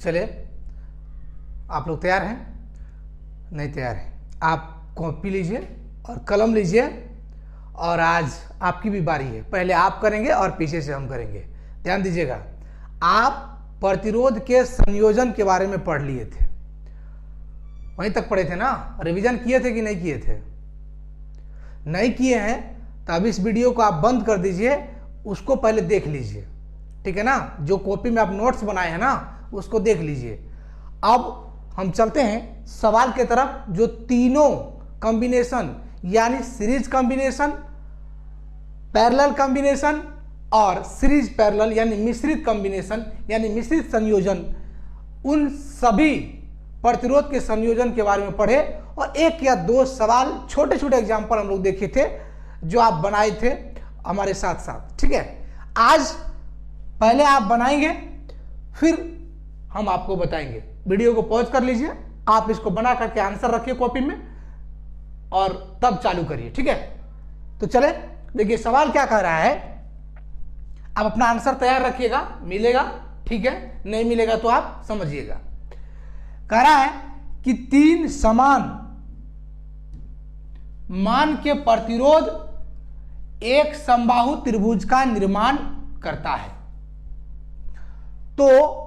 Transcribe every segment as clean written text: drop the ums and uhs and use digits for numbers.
चलिए, आप लोग तैयार हैं? नहीं तैयार हैं? आप कॉपी लीजिए और कलम लीजिए, और आज आपकी भी बारी है। पहले आप करेंगे और पीछे से हम करेंगे। ध्यान दीजिएगा, आप प्रतिरोध के संयोजन के बारे में पढ़ लिए थे, वहीं तक पढ़े थे ना? रिवीजन किए थे कि नहीं किए थे? नहीं किए हैं तो अब इस वीडियो को आप बंद कर दीजिए, उसको पहले देख लीजिए, ठीक है ना? जो कॉपी में आप नोट्स बनाए हैं ना, उसको देख लीजिए। अब हम चलते हैं सवाल के तरफ, जो तीनों कॉम्बिनेशन यानी सीरीज कॉम्बिनेशन, पैरेलल कॉम्बिनेशन और सीरीज पैरेलल यानी मिश्रित कॉम्बिनेशन यानी मिश्रित संयोजन, उन सभी प्रतिरोध के संयोजन के बारे में पढ़े। और एक या दो सवाल छोटे छोटे एग्जाम्पल हम लोग देखे थे जो आप बनाए थे हमारे साथ साथ, ठीक है? आज पहले आप बनाएंगे, फिर हम आपको बताएंगे। वीडियो को पॉज कर लीजिए, आप इसको बना करके आंसर रखिए कॉपी में और तब चालू करिए, ठीक है? तो चले देखिए सवाल क्या कह रहा है। आप अपना आंसर तैयार रखिएगा, मिलेगा ठीक है, नहीं मिलेगा तो आप समझिएगा। कह रहा है कि तीन समान मान के प्रतिरोध एक समबाहु त्रिभुज का निर्माण करता है, तो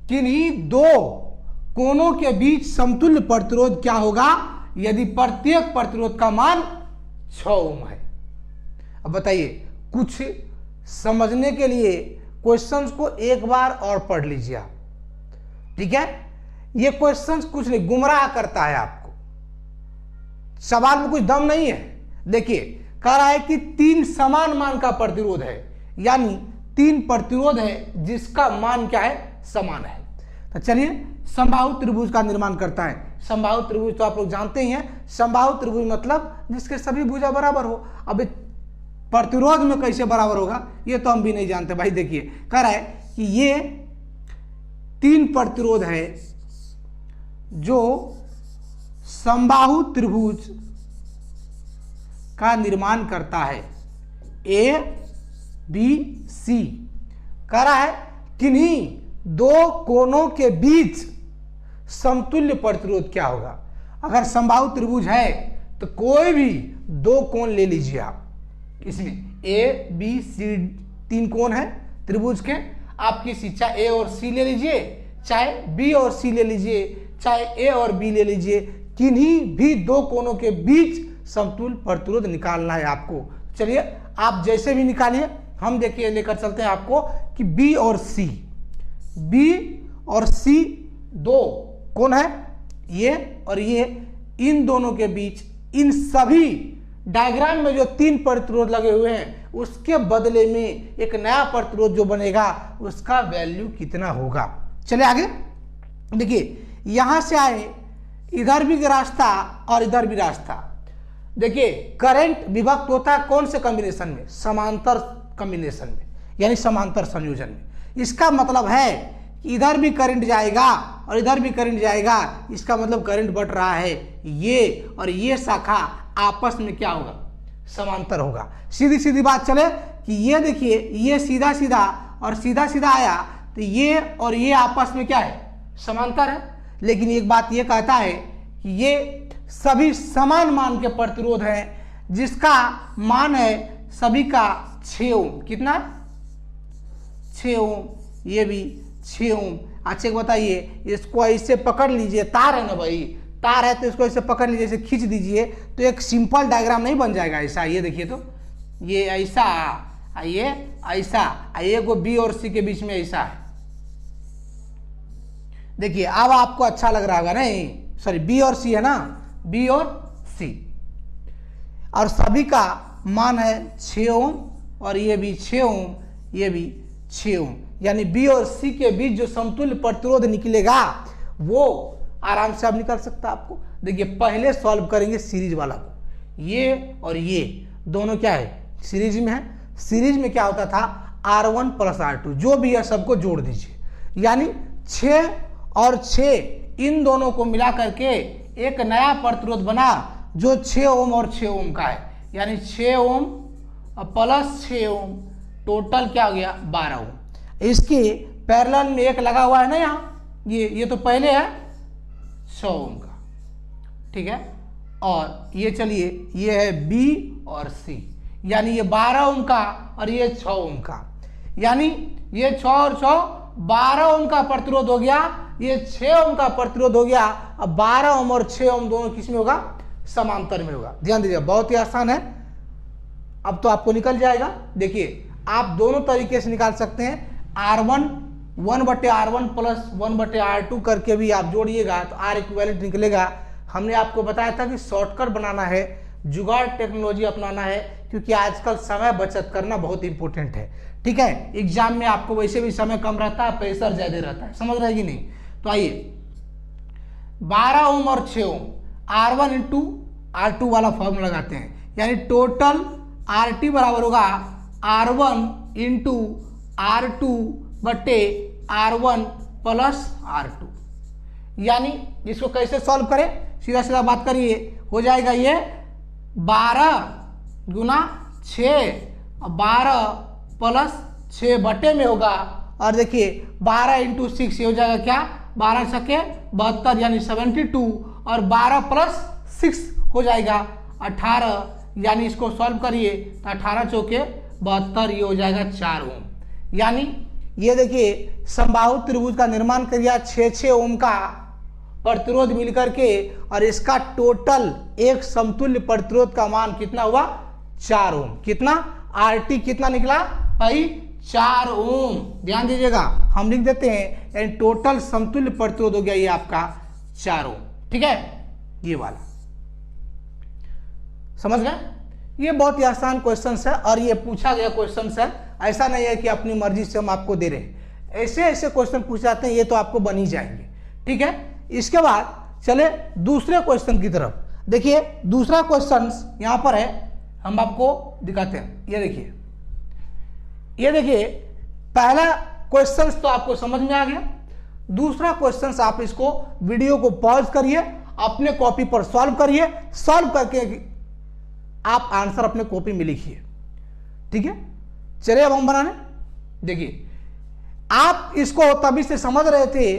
किन्हीं दो कोनों के बीच समतुल्य प्रतिरोध क्या होगा यदि प्रत्येक प्रतिरोध का मान 6 ओम है। अब बताइए, कुछ समझने के लिए क्वेश्चंस को एक बार और पढ़ लीजिए आप, ठीक है? ये क्वेश्चंस कुछ नहीं, गुमराह करता है आपको, सवाल में कुछ दम नहीं है। देखिए कह रहा है कि तीन समान मान का प्रतिरोध है, यानी तीन प्रतिरोध है जिसका मान क्या है, समान है। तो चलिए, समबाहु त्रिभुज का निर्माण करता है। समबाहु त्रिभुज तो आप लोग जानते ही हैं, समबाहु त्रिभुज मतलब जिसके सभी भुजा बराबर हो। अब प्रतिरोध में कैसे बराबर होगा ये तो हम भी नहीं जानते भाई। देखिए कह रहा है कि ये तीन प्रतिरोध है जो समबाहु त्रिभुज का निर्माण करता है, ए बी सी। कह रहा है किन्हीं दो कोनों के बीच समतुल्य प्रतिरोध क्या होगा। अगर समबाहु त्रिभुज है तो कोई भी दो कोण ले लीजिए आप, इसमें ए बी सी तीन कोण है त्रिभुज के, आप किसी चाहे ए और सी ले लीजिए, चाहे बी और सी ले लीजिए, चाहे ए और बी ले लीजिए, किन्हीं भी दो कोनों के बीच समतुल्य प्रतिरोध निकालना है आपको। चलिए आप जैसे भी निकालिए, हम देखिए लेकर चलते हैं आपको कि बी और सी दो कौन है, ये और ये, इन दोनों के बीच इन सभी डायग्राम में जो तीन प्रतिरोध लगे हुए हैं उसके बदले में एक नया प्रतिरोध जो बनेगा उसका वैल्यू कितना होगा। चलिए आगे देखिए, यहां से आए, इधर भी रास्ता और इधर भी रास्ता। देखिए करंट विभक्त होता है कौन से कॉम्बिनेशन में, समांतर कॉम्बिनेशन में यानी समांतर संयोजन में। इसका मतलब है कि इधर भी करंट जाएगा और इधर भी करंट जाएगा, इसका मतलब करंट बढ़ रहा है, ये और ये शाखा आपस में क्या होगा, समांतर होगा। सीधी सीधी बात चले कि ये देखिए, ये सीधा सीधा और सीधा सीधा आया तो ये और ये आपस में क्या है, समांतर है। लेकिन एक बात ये कहता है कि ये सभी समान मान के प्रतिरोध हैं जिसका मान है सभी का 6 ओम। कितना, 6 ओम, ये भी 6 ओम। अच्छा बताइए, इसको ऐसे पकड़ लीजिए, तार है ना भाई, तार है तो इसको ऐसे पकड़ लीजिए, ऐसे खींच दीजिए तो एक सिंपल डायग्राम नहीं बन जाएगा ऐसा। ये देखिए तो ये ऐसा, ये ऐसा, ये को बी और सी के बीच में ऐसा है। देखिए अब आपको अच्छा लग रहा होगा, नहीं सॉरी बी और सी है ना, बी और सी, और सभी का मान है 6 ओम और ये भी 6 ओम, ये भी 6 ओम। यानी बी और सी के बीच जो समतुल्य प्रतिरोध निकलेगा वो आराम से आप निकल सकता है आपको। देखिए पहले सॉल्व करेंगे सीरीज वाला को, ये और ये दोनों क्या है, सीरीज में है। सीरीज में क्या होता था, R1 प्लस R2 जो भी है सबको जोड़ दीजिए, यानी 6 और 6 इन दोनों को मिला करके एक नया प्रतिरोध बना जो 6 ओम और 6 ओम का है, यानी 6 ओम प्लस 6 ओम, टोटल क्या हो गया 12 ओम। इसके पैरेलल में एक लगा हुआ है ना यहाँ, ये तो पहले है 6 ओम का, ठीक है, और ये चलिए ये है बी और सी, यानी ये 12 ओम का और ये 6 ओम का, यानी ये 6 और 6 12 ओम का प्रतिरोध हो गया, ये 6 ओम का प्रतिरोध हो गया। अब 12 ओम और 6 ओम दोनों किस में होगा? समांतर में होगा। ध्यान दीजिए, बहुत ही आसान है, अब तो आपको निकल जाएगा। देखिए आप दोनों तरीके से निकाल सकते हैं, R1 1/R1 प्लस 1/R2 करके भी आप जोड़िएगा तो R इक्विवेलेंट निकलेगा। हमने आपको बताया था कि शॉर्टकट बनाना है, जुगाड़ टेक्नोलॉजी अपनाना है, क्योंकि आजकल समय बचत करना बहुत इंपॉर्टेंट है, ठीक है। एग्जाम में आपको वैसे भी समय कम रहता है, प्रेशर ज्यादा रहता है, समझ रहे हैं कि नहीं? तो आइए 12 ओम और 6 ओम R1 इंटू R2 वाला फॉर्मूला लगाते हैं, यानी टोटल RT बराबर होगा R1 इंटू R2 बटे R1 प्लस R2। यानी इसको कैसे सॉल्व करें, सीधा सीधा बात करिए, हो जाएगा ये 12 गुना 6, 12 प्लस 6 बटे में होगा, और देखिए 12 इंटू 6 ये हो जाएगा क्या, 12 छके 72 यानी 72, और 12 प्लस 6 हो जाएगा 18, यानी इसको सॉल्व करिए तो 18 चौके 72, ये हो जाएगा 4 ओम। यानी ये देखिए समबाहु त्रिभुज का निर्माण कर दिया 6 ओम का प्रतिरोध मिलकर के, और इसका टोटल एक समतुल्य प्रतिरोध का मान कितना हुआ? 4 ओम। कितना? RT कितना निकला भाई? 4 ओम। ध्यान दीजिएगा, हम लिख देते हैं, यानी टोटल समतुल्य प्रतिरोध हो गया ये आपका 4 ओम, ठीक है, ये वाला। समझ गए? ये बहुत ही आसान क्वेश्चन है और ये पूछा गया क्वेश्चन है, ऐसा नहीं है कि अपनी मर्जी से हम आपको दे रहे हैं, ऐसे ऐसे क्वेश्चन पूछ जाते हैं, ये तो आपको बन ही जाएंगे, ठीक है। इसके बाद चले दूसरे क्वेश्चन की तरफ। देखिए दूसरा क्वेश्चन यहां पर है, हम आपको दिखाते हैं। ये देखिए पहला क्वेश्चन तो आपको समझ में आ गया, दूसरा क्वेश्चन आप इसको वीडियो को पॉज करिए, अपने कॉपी पर सॉल्व करिए, सॉल्व करके आप आंसर अपने कॉपी में लिखिए, ठीक है। चलिए अब हम बनाने, देखिए आप इसको तभी से समझ रहे थे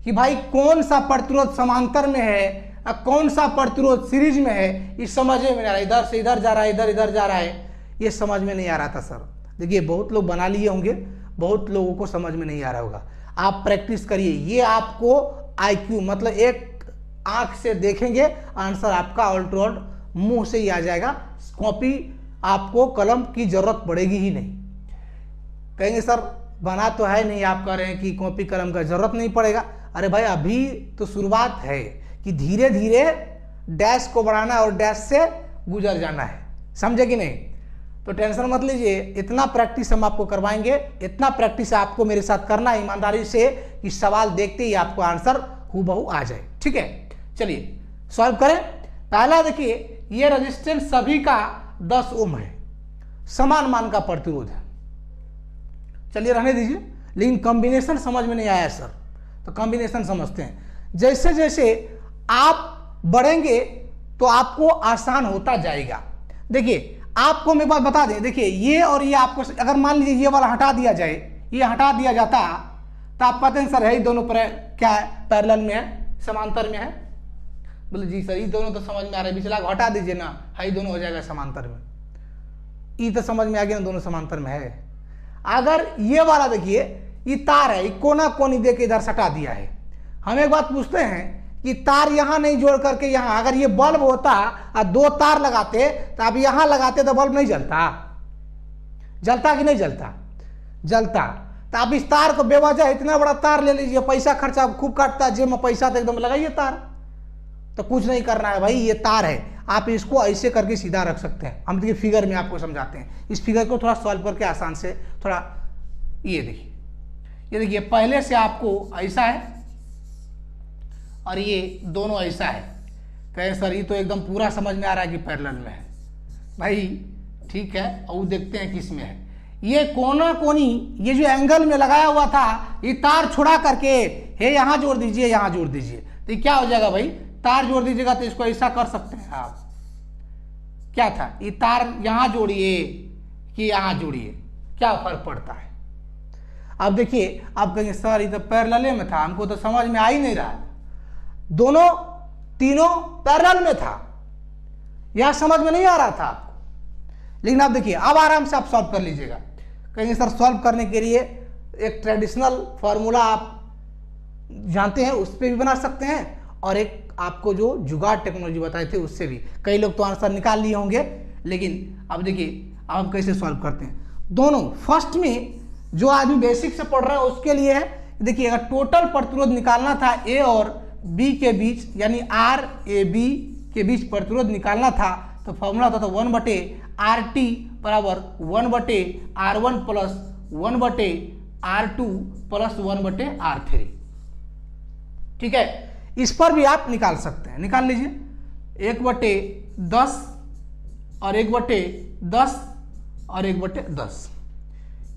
कि भाई कौन सा प्रतिरोध समांतर में है और कौन सा प्रतिरोध सीरीज में है, इस समझ में नहीं आ रहा, इधर से इधर जा रहा है, इधर जा रहा है, ये समझ में नहीं आ रहा था सर। देखिए बहुत लोग बना लिए होंगे, बहुत लोगों को समझ में नहीं आ रहा होगा, आप प्रैक्टिस करिए। ये आपको IQ मतलब एक आंख से देखेंगे आंसर आपका ऑल मुंह से ही आ जाएगा, कॉपी आपको कलम की जरूरत पड़ेगी ही नहीं। कहेंगे सर बना तो है नहीं, आप कह रहे हैं कि कॉपी कलम का जरूरत नहीं पड़ेगा। अरे भाई अभी तो शुरुआत है कि धीरे धीरे डैश को बढ़ाना और डैश से गुजर जाना है, समझे कि नहीं? तो टेंशन मत लीजिए, इतना प्रैक्टिस हम आपको करवाएंगे, इतना प्रैक्टिस आपको मेरे साथ करना है ईमानदारी से कि सवाल देखते ही आपको आंसर हूबहू आ जाए, ठीक है। चलिए सॉल्व करें। पहला देखिए ये रेजिस्टेंस सभी का 10 ओम है, समान मान का प्रतिरोध है। चलिए रहने दीजिए, लेकिन कॉम्बिनेशन समझ में नहीं आया सर, तो कॉम्बिनेशन समझते हैं। जैसे जैसे आप बढ़ेंगे तो आपको आसान होता जाएगा। देखिए आपको मैं बात बता दें, देखिए ये और ये आपको अगर मान लीजिए ये वाला हटा दिया जाए, ये हटा दिया जाता तो आप कहते हैं सर है दोनों पर क्या है, पैरेलल में है, समांतर में है। बोले जी सर ये दोनों तो समझ में आ रहा है, पिछला हटा दीजिए ना, है दोनों हो जाएगा समांतर में। ये तो समझ में आ गया ना, दोनों समांतर में है। अगर ये वाला देखिए ये तार है, कोना कोनी दे के इधर सटा दिया है। हम एक बात पूछते हैं कि तार यहां नहीं जोड़ करके यहां, अगर ये बल्ब होता और 2 तार लगाते तो आप यहां लगाते तो बल्ब नहीं जलता? जलता कि नहीं जलता? जलता। तो आप इस तार को बेवजह इतना बड़ा तार ले लीजिए, पैसा खर्चा खूब काटता है, जेब में पैसा तो एकदम लगाइए तार, तो कुछ नहीं करना है भाई, ये तार है, आप इसको ऐसे करके सीधा रख सकते हैं। हम देखिए फिगर में आपको समझाते हैं, इस फिगर को थोड़ा सॉल्व करके आसान से थोड़ा, ये देखिए पहले से आपको ऐसा है और ये दोनों ऐसा है। कहे सर ये तो एकदम पूरा समझ में आ रहा है कि पैरेलल में है। भाई ठीक है, और देखते हैं किस में है। ये कोना कोनी ये जो एंगल में लगाया हुआ था, ये तार छुड़ा करके हे यहाँ जोड़ दीजिए, यहाँ जोड़ दीजिए, तो ये क्या हो जाएगा भाई, तार जोड़ दीजिएगा तो इसको ऐसा कर सकते हैं आप। क्या था, ये तार यहाँ जोड़िए कि यहाँ जोड़िए, क्या फर्क पड़ता है? अब देखिए, आप कहेंगे सर ये तो पैरेलल में था, हमको तो समझ में आ ही नहीं रहा है। दोनों तीनों पैरेलल में था, यह समझ में नहीं आ रहा था आपको। लेकिन आप देखिए, अब आराम से आप सॉल्व कर लीजिएगा। कहेंगे सर सॉल्व करने के लिए एक ट्रेडिशनल फॉर्मूला आप जानते हैं, उस पर भी बना सकते हैं, और एक आपको जो जुगाड़ टेक्नोलॉजी बताए थे उससे भी। कई लोग तो आंसर निकाल लिए होंगे, लेकिन अब देखिए अब हम कैसे सॉल्व करते हैं। दोनों फर्स्ट में जो आदमी बेसिक से पढ़ रहा है उसके लिए है। देखिए, अगर टोटल प्रतिरोध निकालना था ए और बी के बीच, यानी आर ए बी के बीच प्रतिरोध निकालना था, तो फॉर्मूला होता था 1/RT बराबर 1/R1 plus 1/R2 plus 1/R3। ठीक है, इस पर भी आप निकाल सकते हैं, निकाल लीजिए। 1/10 और 1/10 और 1/10,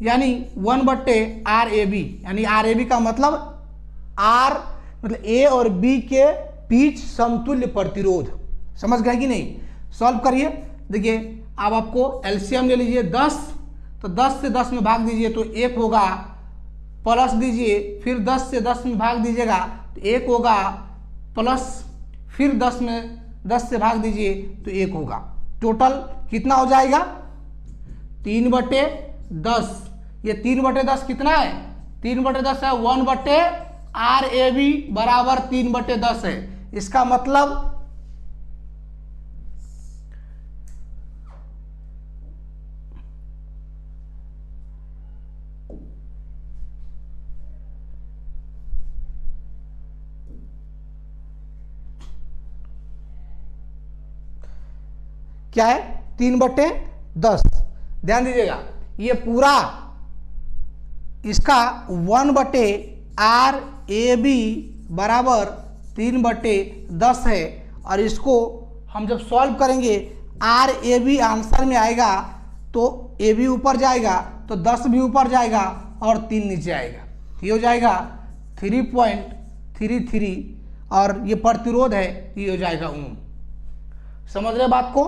यानी 1/RAB, यानी RAB का मतलब R मतलब A और B के बीच समतुल्य प्रतिरोध। समझ गए कि नहीं? सॉल्व करिए। देखिए, अब आपको एलसीएम ले लीजिए 10, तो 10 से 10 में भाग दीजिए तो 1 होगा, प्लस दीजिए, फिर 10 से 10 में भाग दीजिएगा तो 1 होगा, प्लस फिर 10 से भाग दीजिए तो 1 होगा। टोटल कितना हो जाएगा? 3/10। ये 3/10 कितना है? 3/10 है 1/RAB बराबर 3/10 है। इसका मतलब क्या है? 3/10। ध्यान दीजिएगा, ये पूरा इसका 1/RAB बराबर 3/10 है, और इसको हम जब सॉल्व करेंगे RAB आंसर में आएगा तो AB ऊपर जाएगा तो 10 भी ऊपर जाएगा और 3 नीचे आएगा। ये हो जाएगा 3.33, और ये प्रतिरोध है, ये हो जाएगा ओम। समझ रहे बात को?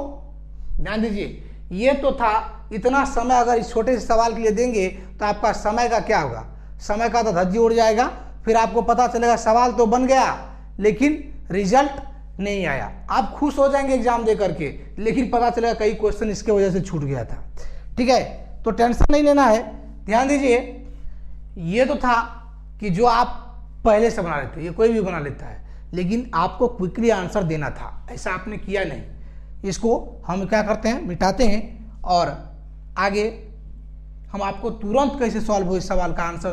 ध्यान दीजिए, ये तो था इतना समय। अगर इस छोटे से सवाल के लिए देंगे तो आपका समय का क्या होगा? समय का तो धज्जी उड़ जाएगा। फिर आपको पता चलेगा सवाल तो बन गया लेकिन रिजल्ट नहीं आया। आप खुश हो जाएंगे एग्जाम दे करके, लेकिन पता चलेगा कई क्वेश्चन इसके वजह से छूट गया था। ठीक है, तो टेंशन नहीं लेना है। ध्यान दीजिए, ये तो था कि जो आप पहले से बना लेते, ये कोई भी बना लेता है, लेकिन आपको क्विकली आंसर देना था, ऐसा आपने किया नहीं। इसको हम क्या करते हैं, मिटाते हैं, और आगे हम आपको तुरंत कैसे सॉल्व हो इस सवाल का आंसर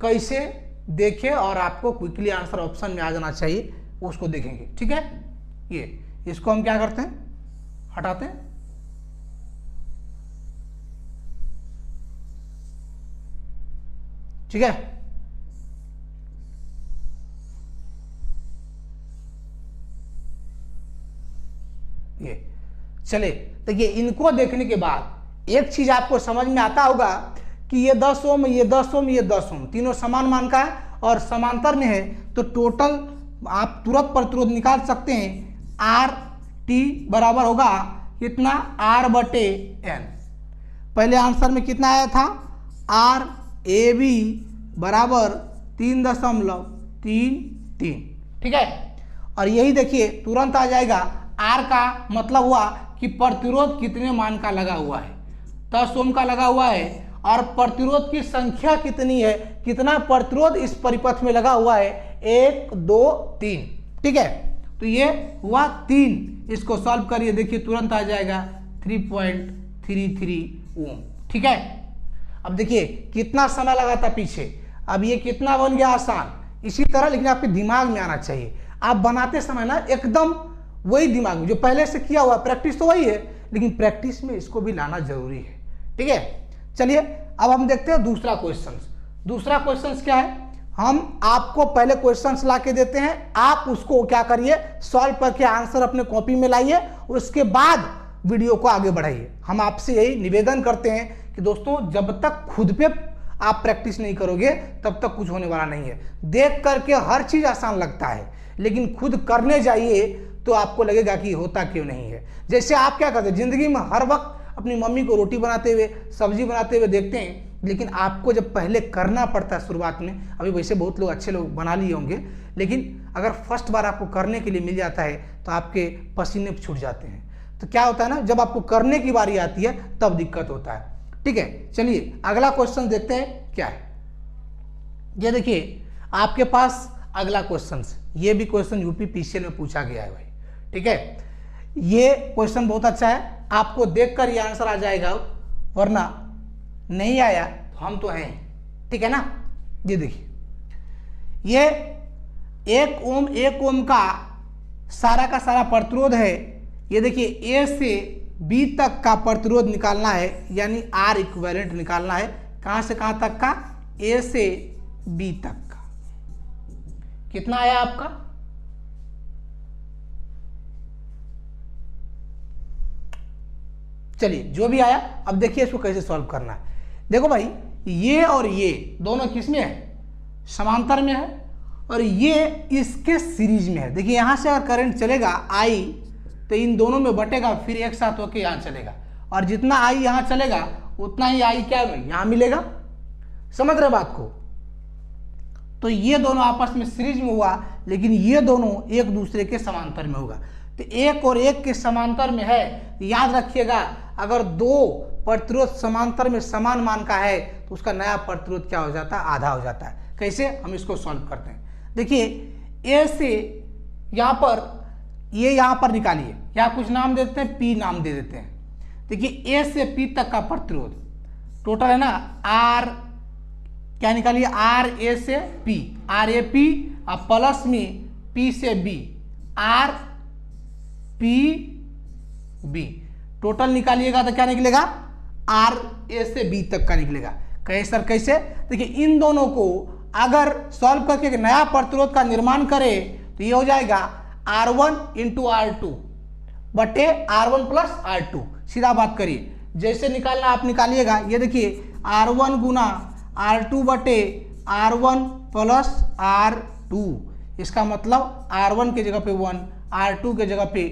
कैसे देखें और आपको क्विकली आंसर ऑप्शन में आ जाना चाहिए, उसको देखेंगे। ठीक है, ये इसको हम क्या करते हैं, हटाते हैं। ठीक है, ये चले। देखिए, इनको देखने के बाद एक चीज आपको समझ में आता होगा कि ये 10 ओम, ये 10 ओम, ये 10 ओम, तीनों समान मान का है और समांतर में है, तो टोटल आप तुरंत प्रतिरोध निकाल सकते हैं। RT बराबर होगा कितना? R/N। पहले आंसर में कितना आया था? RAB बराबर 3.33। ठीक है, और यही देखिए तुरंत आ जाएगा। R का मतलब हुआ कि प्रतिरोध कितने मान का लगा हुआ है, 10 ओम का लगा हुआ है, और प्रतिरोध की संख्या कितनी है, कितना प्रतिरोध इस परिपथ में लगा हुआ है, 1 2 3। ठीक है, तो ये हुआ 3। इसको सॉल्व करिए, देखिए तुरंत आ जाएगा 3.33 ओम। ठीक है, अब देखिए कितना समय लगा था पीछे, अब ये कितना बन गया आसान। इसी तरह लेकिन आपके दिमाग में आना चाहिए। आप बनाते समय ना एकदम वही दिमाग में जो पहले से किया हुआ, प्रैक्टिस तो वही है, लेकिन प्रैक्टिस में इसको भी लाना जरूरी है। ठीक है, चलिए अब हम देखते हैं दूसरा क्वेश्चन। दूसरा क्वेश्चन क्या है? हम आपको पहले क्वेश्चंस ला के देते हैं, आप उसको क्या करिए, सॉल्व करके आंसर अपने कॉपी में लाइए, उसके बाद वीडियो को आगे बढ़ाइए। हम आपसे यही निवेदन करते हैं कि दोस्तों, जब तक खुद पे आप प्रैक्टिस नहीं करोगे तब तक कुछ होने वाला नहीं है। देख करके हर चीज आसान लगता है, लेकिन खुद करने जाइए तो आपको लगेगा कि होता क्यों नहीं है। जैसे आप क्या करते हैं जिंदगी में, हर वक्त अपनी मम्मी को रोटी बनाते हुए, सब्जी बनाते हुए देखते हैं, लेकिन आपको जब पहले करना पड़ता है शुरुआत में, अभी वैसे बहुत लोग अच्छे लोग बना लिए होंगे, लेकिन अगर फर्स्ट बार आपको करने के लिए मिल जाता है तो आपके पसीने छूट जाते हैं। तो क्या होता है ना, जब आपको करने की बारी आती है तब दिक्कत होता है। ठीक है, चलिए अगला क्वेश्चन देखते हैं क्या है। ये देखिए आपके पास अगला क्वेश्चन, ये भी क्वेश्चन यूपी पीसीएल में पूछा गया है भाई। ठीक है, ये क्वेश्चन बहुत अच्छा है, आपको देखकर ये आंसर आ जाएगा, वरना नहीं आया तो हम तो हैं। ठीक है ना, ये देखिए ये 1 ओम का सारा प्रतिरोध है। ये देखिए ए से बी तक का प्रतिरोध निकालना है, यानी आर इक्विवेलेंट निकालना है। कहां से कहां तक का? ए से बी तक का। कितना आया आपका? चलिए जो भी आया, अब देखिए इसको कैसे सॉल्व करना है। देखो भाई, ये और ये दोनों किस में है? समांतर में है, और ये इसके सीरीज में है। देखिए यहां से अगर करंट चलेगा आई, तो इन दोनों में बटेगा, फिर एक साथ होकर यहां चलेगा, और जितना आई यहां चलेगा उतना ही आई क्या यहां मिलेगा। समझ रहे बात को? तो ये दोनों आपस में सीरीज में हुआ, लेकिन ये दोनों एक दूसरे के समांतर में होगा। तो एक और एक के समांतर में है, याद रखिएगा, अगर दो प्रतिरोध समांतर में समान मान का है तो उसका नया प्रतिरोध क्या हो जाता है? आधा हो जाता है। कैसे? हम इसको सॉल्व करते हैं। देखिए ए से यहां पर, ये यहां पर निकालिए, या कुछ नाम दे देते हैं, पी नाम दे देते हैं। देखिए ए से पी तक का प्रतिरोध टोटल है ना, आर क्या निकालिए? आर ए से पी, आर ए पी, और प्लस में पी से B, R P B. Total निकालिएगा तो क्या निकलेगा? आर ए से बी तक का निकलेगा। कैसे सर कैसे? देखिए इन दोनों को अगर सॉल्व करके एक नया प्रतिरोध का निर्माण करें तो ये हो जाएगा R1 इंटू R2 बटे R1 प्लस R2। सीधा बात करिए, जैसे निकालना आप निकालिएगा। ये देखिए R1 गुना R2 बटे R1 प्लस R2, इसका मतलब R1 के जगह पे 1, R2 के जगह पे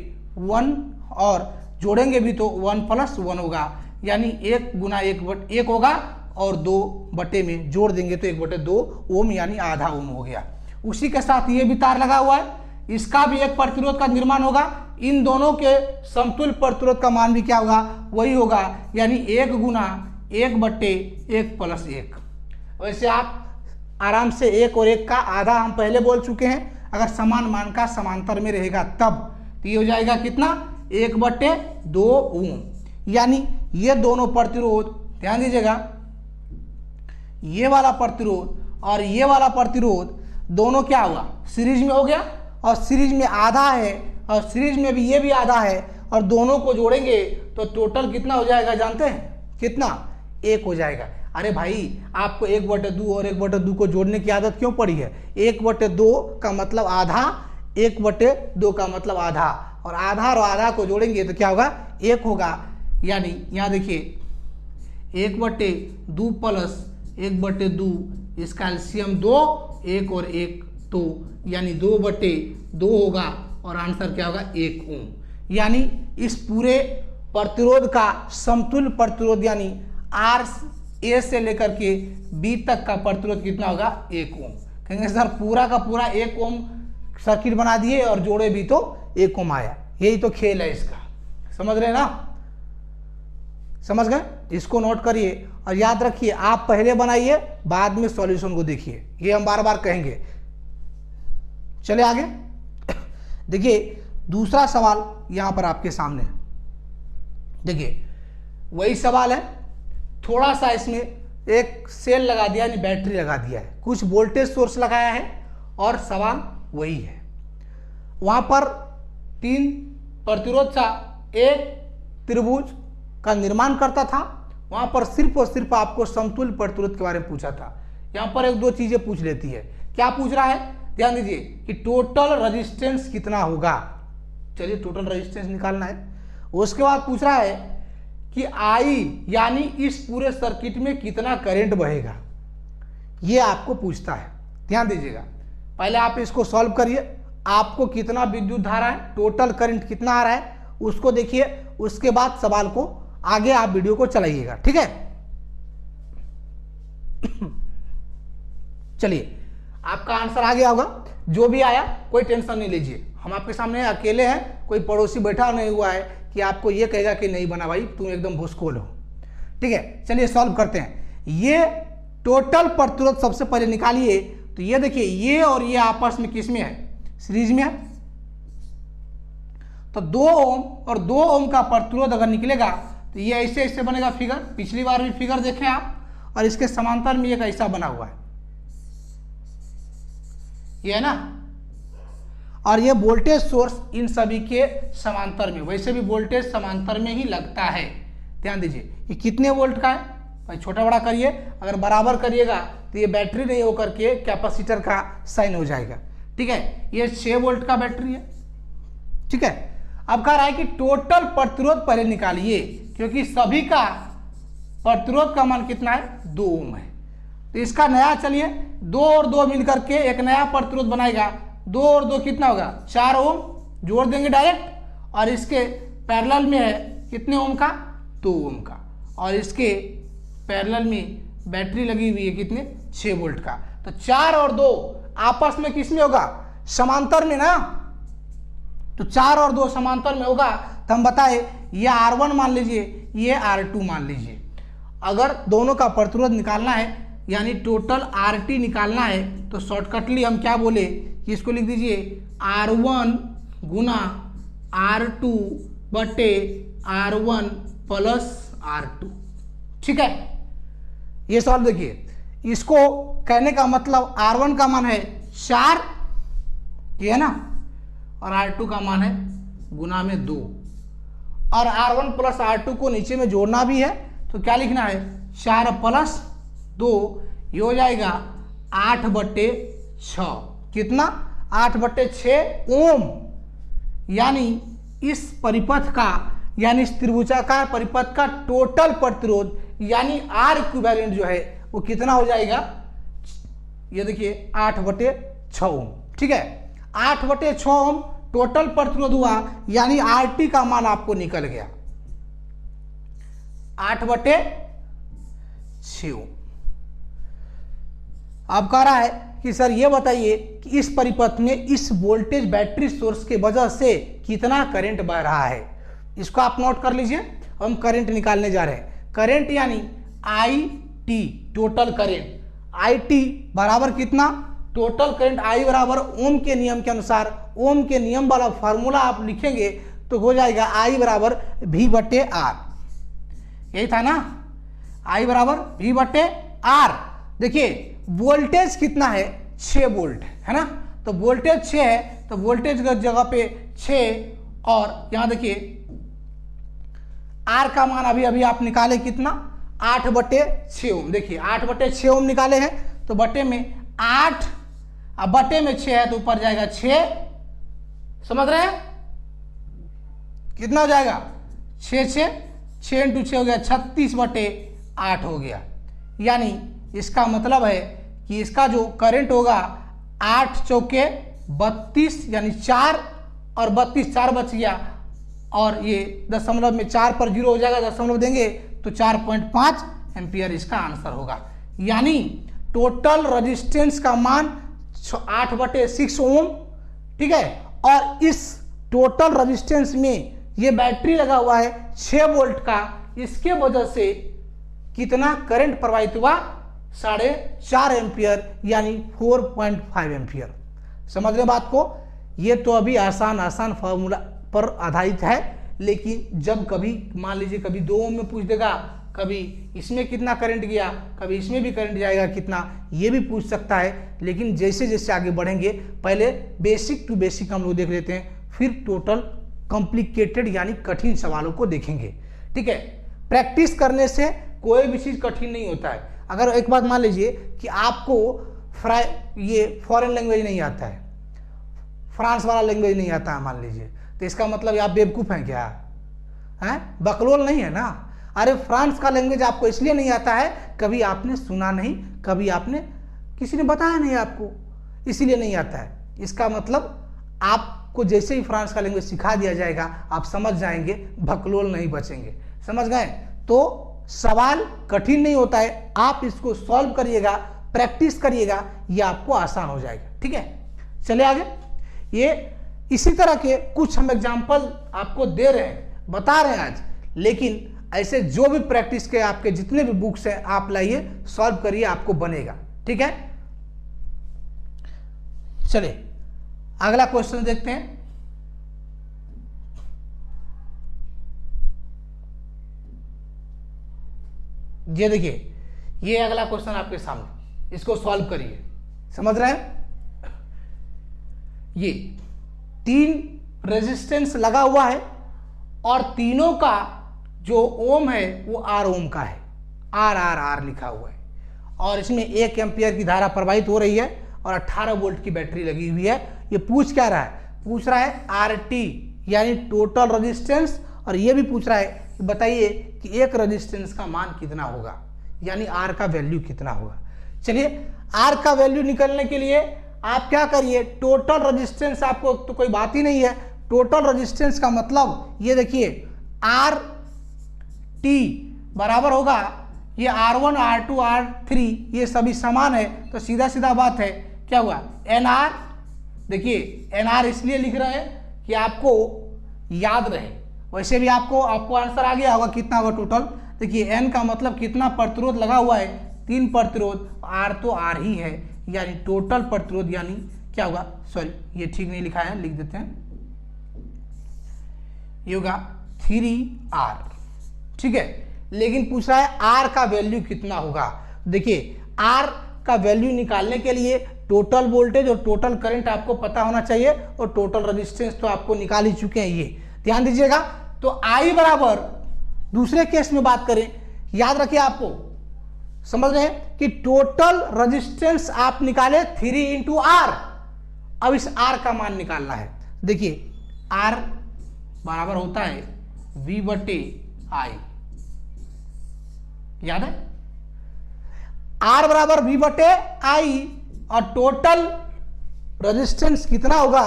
1, और जोड़ेंगे भी तो 1 प्लस 1 होगा, यानी 1 गुना 1 होगा, और 2 बटे में जोड़ देंगे तो 1/2 ओम, यानी आधा ओम हो गया। उसी के साथ ये भी तार लगा हुआ है, इसका भी एक प्रतिरोध का निर्माण होगा। इन दोनों के समतुल्य प्रतिरोध का मान भी क्या होगा? वही होगा, यानी 1 गुना 1/1 प्लस 1। वैसे आप आराम से 1 और 1 का आधा हम पहले बोल चुके हैं, अगर समान मान का समांतर में रहेगा तब, तो ये हो जाएगा कितना? 1/2 ओम। यानी ये दोनों प्रतिरोध, ध्यान दीजिएगा, ये वाला प्रतिरोध और ये वाला प्रतिरोध दोनों क्या हुआ? सीरीज में हो गया, और सीरीज में आधा है, और सीरीज में भी ये भी आधा है, और दोनों को जोड़ेंगे तो टोटल कितना हो जाएगा जानते हैं? कितना? 1 हो जाएगा। अरे भाई, आपको 1/2 और 1/2 को जोड़ने की आदत क्यों पड़ी है? 1/2 का मतलब आधा, 1/2 का मतलब आधा, और आधा को जोड़ेंगे तो क्या होगा? 1 होगा। यानी यहाँ देखिए 1/2 प्लस 1/2, इसका एलसीएम 2, 1 और 1 2, यानी 2/2 होगा, और आंसर क्या होगा? 1 ओम। यानी इस पूरे प्रतिरोध का समतुल्य प्रतिरोध, यानी आर ए से लेकर के बी तक का प्रतिरोध कितना होगा? 1 ओम। कहेंगे सर पूरा का पूरा 1 ओम सर्किट बना दिए और जोड़े भी तो 1 ओम आया। यही तो खेल है इसका, समझ रहे ना? समझ गए? इसको नोट करिए और याद रखिए, आप पहले बनाइए, बाद में सॉल्यूशन को देखिए, ये हम बार बार कहेंगे। चले आगे। देखिए दूसरा सवाल यहां पर आपके सामने है। देखिए वही सवाल है, थोड़ा सा इसमें एक सेल लगा दिया, यानी बैटरी लगा दिया है, कुछ वोल्टेज सोर्स लगाया है, और सवाल वही है। वहां पर 3 प्रतिरोध था, एक त्रिभुज का निर्माण करता था, वहां पर सिर्फ और सिर्फ आपको समतुल्य प्रतिरोध के बारे में पूछा था। यहां पर 1-2 चीजें पूछ लेती है। क्या पूछ रहा है? ध्यान दीजिए कि टोटल रेजिस्टेंस कितना होगा। चलिए टोटल रेजिस्टेंस निकालना है। उसके बाद पूछ रहा है कि आई, यानी इस पूरे सर्किट में कितना करंट बहेगा, ये आपको पूछता है। ध्यान दीजिएगा, पहले आप इसको सॉल्व करिए, आपको कितना विद्युत धारा है, टोटल करंट कितना आ रहा है उसको देखिए, उसके बाद सवाल को आगे आप वीडियो को चलाइएगा। ठीक है, चलिए आपका आंसर आ गया होगा, जो भी आया कोई टेंशन नहीं लीजिए, हम आपके सामने अकेले हैं, कोई पड़ोसी बैठा नहीं हुआ है कि आपको ये कहेगा कि नहीं बना भाई तुम एकदम भूसकोल हो। ठीक है, चलिए सॉल्व करते हैं। ये टोटल प्रतिरोध सबसे पहले निकालिए, तो ये देखिए ये और ये आपस में किस में है, सीरीज में है। तो 2 ओम और 2 ओम का प्रतिरोध अगर निकलेगा तो ये ऐसे ऐसे बनेगा फिगर, पिछली बार भी फिगर देखें आप, और इसके समांतर में एक ऐसा बना हुआ है, ये है ना, और ये वोल्टेज सोर्स इन सभी के समांतर में, वैसे भी वोल्टेज समांतर में ही लगता है। ध्यान दीजिए ये कितने वोल्ट का है भाई, छोटा बड़ा करिए, अगर बराबर करिएगा तो ये बैटरी नहीं होकर के कैपेसिटर का साइन हो जाएगा। ठीक है, ये 6 वोल्ट का बैटरी है। ठीक है, अब कह रहा है कि टोटल प्रतिरोध पहले निकालिए, क्योंकि सभी का प्रतिरोध का मान कितना है, 2 ओम है। तो इसका नया, चलिए 2 और 2 मिलकर के एक नया प्रतिरोध बनाएगा। 2 और 2 कितना होगा, 4 ओम, जोड़ देंगे डायरेक्ट, और इसके पैरेलल में है कितने ओम का, 2 ओम का, और इसके पैरेलल में बैटरी लगी हुई है कितने, 6 वोल्ट का। तो 4 और 2 आपस में किस में होगा, समांतर में ना, तो 4 और 2 समांतर में होगा। तो हम बताए ये R1 मान लीजिए, ये R2 मान लीजिए। अगर दोनों का प्रतिरोध निकालना है यानी टोटल RT निकालना है, तो शॉर्टकटली हम क्या बोले कि इसको लिख दीजिए R1 गुना R2 बटे R1 प्लस R2। ठीक है, ये सवाल देखिए, इसको कहने का मतलब R1 का मान है 4, ये है ना, और R2 का मान है गुना में 2, और R1 प्लस R2 को नीचे में जोड़ना भी है, तो क्या लिखना है, 4 प्लस 2, ये हो जाएगा 8/6। कितना, 8/6 ओम। यानी इस परिपथ का, यानी इस त्रिभुजाकार परिपथ का टोटल प्रतिरोध यानी R इक्विवेलेंट जो है वो कितना हो जाएगा, ये देखिए 8/6 ओम। ठीक है, 8/6 ओम टोटल प्रतिरोध हुआ, यानी RT का मान आपको निकल गया 8/6 ओम। अब कह रहा है कि सर ये बताइए कि इस परिपथ में इस वोल्टेज बैटरी सोर्स के वजह से कितना करंट बह रहा है। इसको आप नोट कर लीजिए, हम करंट निकालने जा रहे हैं। करंट यानी IT, टोटल करंट। IT बराबर कितना, टोटल करंट I बराबर ओम के नियम के अनुसार, ओम के नियम वाला फार्मूला आप लिखेंगे तो हो जाएगा I बराबर V/R। यही था ना, I बराबर V/R। देखिए वोल्टेज कितना है, 6 वोल्ट है ना, तो वोल्टेज 6 है, तो वोल्टेज की जगह पे 6, और यहां देखिए R का मान अभी अभी आप निकाले कितना, 8/6 ओम। देखिए 8/6 ओम निकाले हैं, तो बटे में 8, अब बटे में 6 है तो ऊपर जाएगा 6, समझ रहे हैं, कितना हो जाएगा, 6 × 6 हो गया 36/8 हो गया। यानी इसका मतलब है कि इसका जो करंट होगा 8 चौके 32, यानी 4 और 32, 4 बच गया, और ये दशमलव में 4 पर 0 हो जाएगा, दशमलव देंगे तो 4.5 एम्पियर इसका आंसर होगा। यानी टोटल रेजिस्टेंस का मान 8/6 ओम। ठीक है, और इस टोटल रेजिस्टेंस में ये बैटरी लगा हुआ है 6 वोल्ट का, इसके वजह से कितना करंट प्रवाहित हुआ, 4.5 एम्पियर, यानी 4.5 एम्पियर। समझ रहे बात को, ये तो अभी आसान फार्मूला पर आधारित है, लेकिन जब कभी मान लीजिए कभी 2 ओम में पूछ देगा, कभी इसमें कितना करंट गया, कभी इसमें भी करंट जाएगा कितना, ये भी पूछ सकता है। लेकिन जैसे जैसे आगे बढ़ेंगे, पहले बेसिक टू बेसिक हम लोग देख लेते हैं, फिर टोटल कॉम्प्लिकेटेड यानी कठिन सवालों को देखेंगे। ठीक है, प्रैक्टिस करने से कोई भी चीज कठिन नहीं होता है। अगर एक बात मान लीजिए कि आपको ये फॉरेन लैंग्वेज नहीं आता है, फ्रांस वाला लैंग्वेज नहीं आता है मान लीजिए, तो इसका मतलब आप बेवकूफ़ हैं क्या, हैं, बकलोल नहीं है ना। अरे फ्रांस का लैंग्वेज आपको इसलिए नहीं आता है, कभी आपने सुना नहीं, कभी आपने किसी ने बताया नहीं आपको, इसीलिए नहीं आता है। इसका मतलब आपको जैसे ही फ्रांस का लैंग्वेज सिखा दिया जाएगा, आप समझ जाएंगे, बकलोल नहीं बचेंगे। समझ गए? तो सवाल कठिन नहीं होता है, आप इसको सॉल्व करिएगा, प्रैक्टिस करिएगा, ये आपको आसान हो जाएगा। ठीक है, चलिए आगे। ये इसी तरह के कुछ हम एग्जाम्पल आपको दे रहे हैं, बता रहे हैं आज, लेकिन ऐसे जो भी प्रैक्टिस के आपके जितने भी बुक्स हैं आप लाइए, सॉल्व करिए, आपको बनेगा। ठीक है, चलिए अगला क्वेश्चन देखते हैं। ये देखिए, ये अगला क्वेश्चन आपके सामने, इसको सॉल्व करिए। समझ रहे हैं? ये 3 रेजिस्टेंस लगा हुआ है और तीनों का जो ओम है वो आर ओम का है, आर आर आर लिखा हुआ है, और इसमें 1 एम्पियर की धारा प्रवाहित हो रही है और 18 वोल्ट की बैटरी लगी हुई है। ये पूछ क्या रहा है? पूछ रहा है आर टी यानी टोटल रेजिस्टेंस, और ये भी पूछ रहा है कि बताइए कि एक रेजिस्टेंस का मान कितना होगा, यानी आर का वैल्यू कितना होगा। चलिए, आर का वैल्यू निकलने के लिए आप क्या करिए, टोटल रेजिस्टेंस, आपको तो कोई बात ही नहीं है, टोटल रेजिस्टेंस का मतलब ये देखिए, आर टी बराबर होगा, ये R1 R2 R3 ये सभी समान है, तो सीधा सीधा बात है, क्या हुआ, NR। देखिए NR इसलिए लिख रहे हैं कि आपको याद रहे, वैसे भी आपको आंसर आ गया होगा कितना होगा टोटल। देखिए N का मतलब कितना प्रतिरोध लगा हुआ है, 3 प्रतिरोध, R तो R ही है, यानी टोटल प्रतिरोध यानी क्या होगा, सॉरी ये ठीक नहीं लिखा है, लिख देते हैं, ये होगा 3R। ठीक है, लेकिन पूछ रहा है R का वैल्यू कितना होगा। देखिए R का वैल्यू निकालने के लिए टोटल वोल्टेज और टोटल करंट आपको पता होना चाहिए, और टोटल रेजिस्टेंस तो आपको निकाल ही चुके हैं, ये ध्यान दीजिएगा। तो I बराबर, दूसरे केस में बात करें, याद रखिए, आपको समझ रहे हैं कि टोटल रेजिस्टेंस आप निकाले 3 × R। अब इस R का मान निकालना है। देखिए R बराबर होता है V/I, याद है, R बराबर V/I, और टोटल रेजिस्टेंस कितना होगा,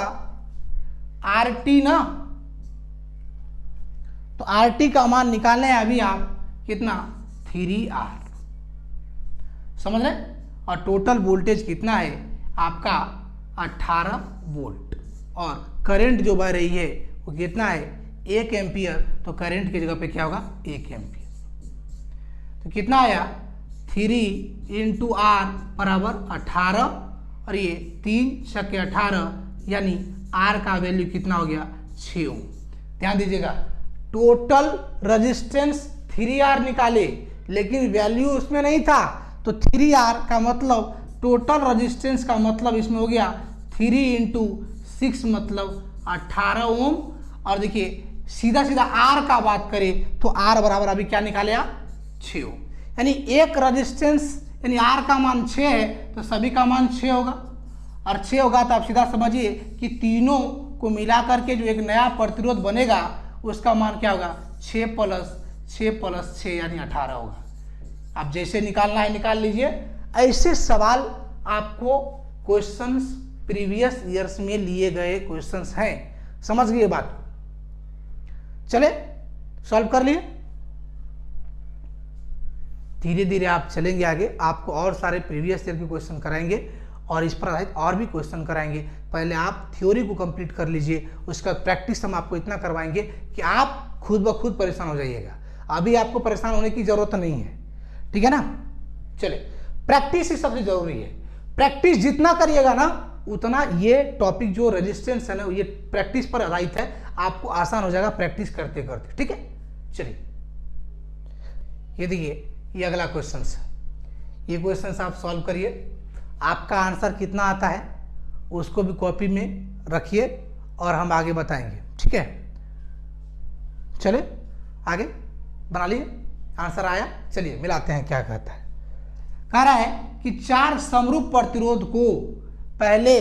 RT ना, तो RT का मान निकालना है अभी आप, कितना, 3R, समझ रहे, और टोटल वोल्टेज कितना है आपका 18 वोल्ट, और करंट जो बह रही है वो कितना है, 1 एम्पियर, तो करंट की जगह पे क्या होगा, 1 एम्पियर, तो कितना आया, 3 × R बराबर 18, और ये 3 × 18, यानी R का वैल्यू कितना हो गया, 6 ओम। ध्यान दीजिएगा, टोटल रेजिस्टेंस 3R निकाले, लेकिन वैल्यू उसमें नहीं था, तो 3R का मतलब टोटल रेजिस्टेंस का मतलब इसमें हो गया 3 × 6 मतलब 18 ओम। और देखिए सीधा सीधा R का बात करें तो R बराबर अभी क्या निकाले आप, 6 ओम, यानी एक रेजिस्टेंस यानी R का मान 6 है, तो सभी का मान 6 होगा, और 6 होगा तो आप सीधा समझिए कि तीनों को मिला करके जो एक नया प्रतिरोध बनेगा उसका मान क्या होगा, 6 + 6 + 6 यानी 18 होगा। आप जैसे निकालना है निकाल लीजिए। ऐसे सवाल आपको क्वेश्चंस प्रीवियस ईयर्स में लिए गए क्वेश्चंस हैं, समझ गए बात। चले सॉल्व कर लिए, धीरे धीरे आप चलेंगे आगे, आपको और सारे प्रीवियस ईयर के क्वेश्चन कराएंगे और इस पर आधारित और भी क्वेश्चन कराएंगे। पहले आप थ्योरी को कंप्लीट कर लीजिए, उसका प्रैक्टिस हम आपको इतना करवाएंगे कि आप खुद ब खुद परेशान हो जाइएगा। अभी आपको परेशान होने की जरूरत नहीं है, ठीक है ना। चले, प्रैक्टिस ही सबसे जरूरी है। प्रैक्टिस जितना करिएगा ना उतना ये टॉपिक जो रेजिस्टेंस है ना, ये प्रैक्टिस पर आधारित है, आपको आसान हो जाएगा प्रैक्टिस करते करते, ठीक है। चलिए ये देखिए, ये अगला क्वेश्चन है, ये क्वेश्चन आप सॉल्व करिए। आपका आंसर कितना आता है उसको भी कॉपी में रखिए और हम आगे बताएंगे, ठीक है। चले आगे बना लिए, आंसर आया। चलिए मिलाते हैं क्या कहता है। कह रहा है कि 4 समरूप प्रतिरोध को पहले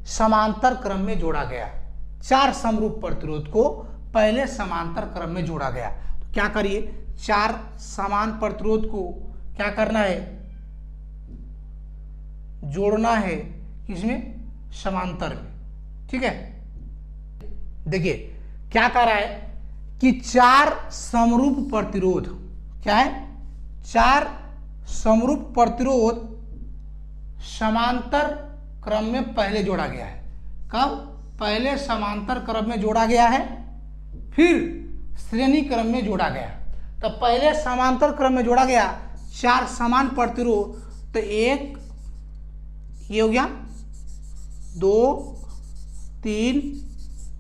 समांतर क्रम में जोड़ा गया। 4 समरूप प्रतिरोध को पहले समांतर क्रम में जोड़ा गया, तो क्या करिए, 4 समान प्रतिरोध को क्या करना है, जोड़ना है किसमें, समांतर में, ठीक है। देखिए क्या कह रहा है कि 4 समरूप प्रतिरोध, क्या है, 4 समरूप प्रतिरोध समांतर क्रम में पहले जोड़ा गया है। कब? पहले समांतर क्रम में जोड़ा गया है, फिर श्रेणी क्रम में जोड़ा गया। तो पहले समांतर क्रम में जोड़ा गया 4 समान प्रतिरोध, तो एक ये हो गया, 2 3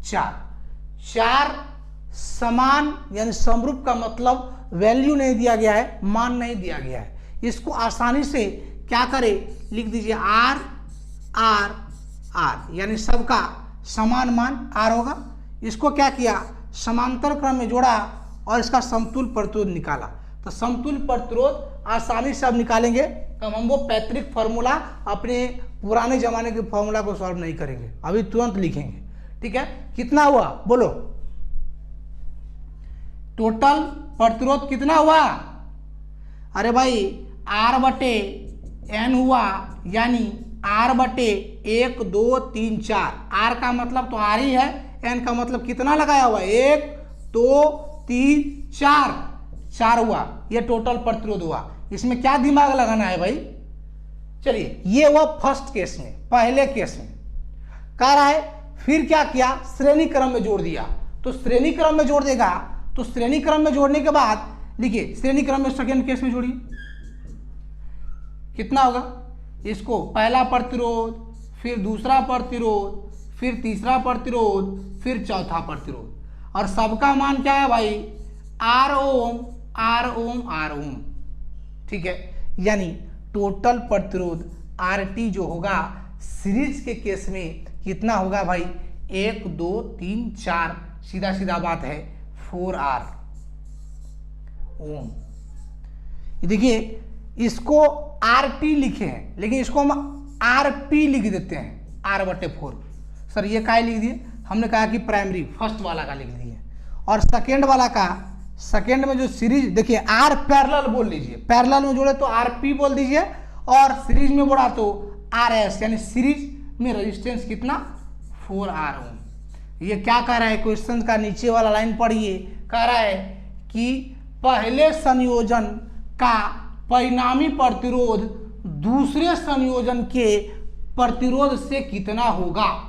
4 समान यानी समरूप का मतलब वैल्यू नहीं दिया गया है, मान नहीं दिया गया है। इसको आसानी से क्या करें, लिख दीजिए R R R, यानी सबका समान मान R होगा। इसको क्या किया, समांतर क्रम में जोड़ा और इसका समतुल्य प्रतिरोध निकाला। तो समतुल्य प्रतिरोध आसानी से अब निकालेंगे, तो हम वो पैतृक फॉर्मूला अपने पुराने जमाने के फॉर्मूला को सॉल्व नहीं करेंगे, अभी तुरंत लिखेंगे। ठीक है, कितना हुआ बोलो, टोटल प्रतिरोध कितना हुआ? अरे भाई R/N हुआ, यानी R/1 2 3 4। R का मतलब तो R ही है, N का मतलब कितना लगाया हुआ, 1 2 3 4 हुआ। ये टोटल प्रतिरोध हुआ। इसमें क्या दिमाग लगाना है भाई? चलिए, ये हुआ फर्स्ट केस में, पहले केस में कह रहा है। फिर क्या किया, श्रेणी क्रम में जोड़ दिया। तो श्रेणी क्रम में जोड़ देगा, तो श्रेणी क्रम में जोड़ने के बाद लिखिए, श्रेणी क्रम में सेकेंड केस में जोड़िए, कितना होगा? इसको पहला प्रतिरोध, फिर दूसरा प्रतिरोध, फिर तीसरा प्रतिरोध, फिर चौथा प्रतिरोध, और सबका मान क्या है भाई? R ओम R ओम R ओम। ठीक है, यानी टोटल प्रतिरोध RT जो होगा सीरीज के केस में कितना होगा भाई? 1 2 3 4, सीधा सीधा बात है, 4R ओम। देखिए, इसको RT लिखे हैं, लेकिन इसको हम RP लिख देते हैं, R/4। सर ये काय लिख दिए? हमने कहा कि प्राइमरी फर्स्ट वाला का लिख दिए, और सेकेंड वाला का, सेकेंड में जो सीरीज देखिए, R पैरेलल बोल लीजिए, पैरेलल में जोड़े तो RP बोल दीजिए, और सीरीज में बोला तो RS, यानी सीरीज में रेजिस्टेंस कितना? 4R ओम। ये क्या कह रहा है क्वेश्चन का नीचे वाला लाइन पढ़िए, कह रहा है कि पहले संयोजन का परिणामी प्रतिरोध दूसरे संयोजन के प्रतिरोध से कितना होगा।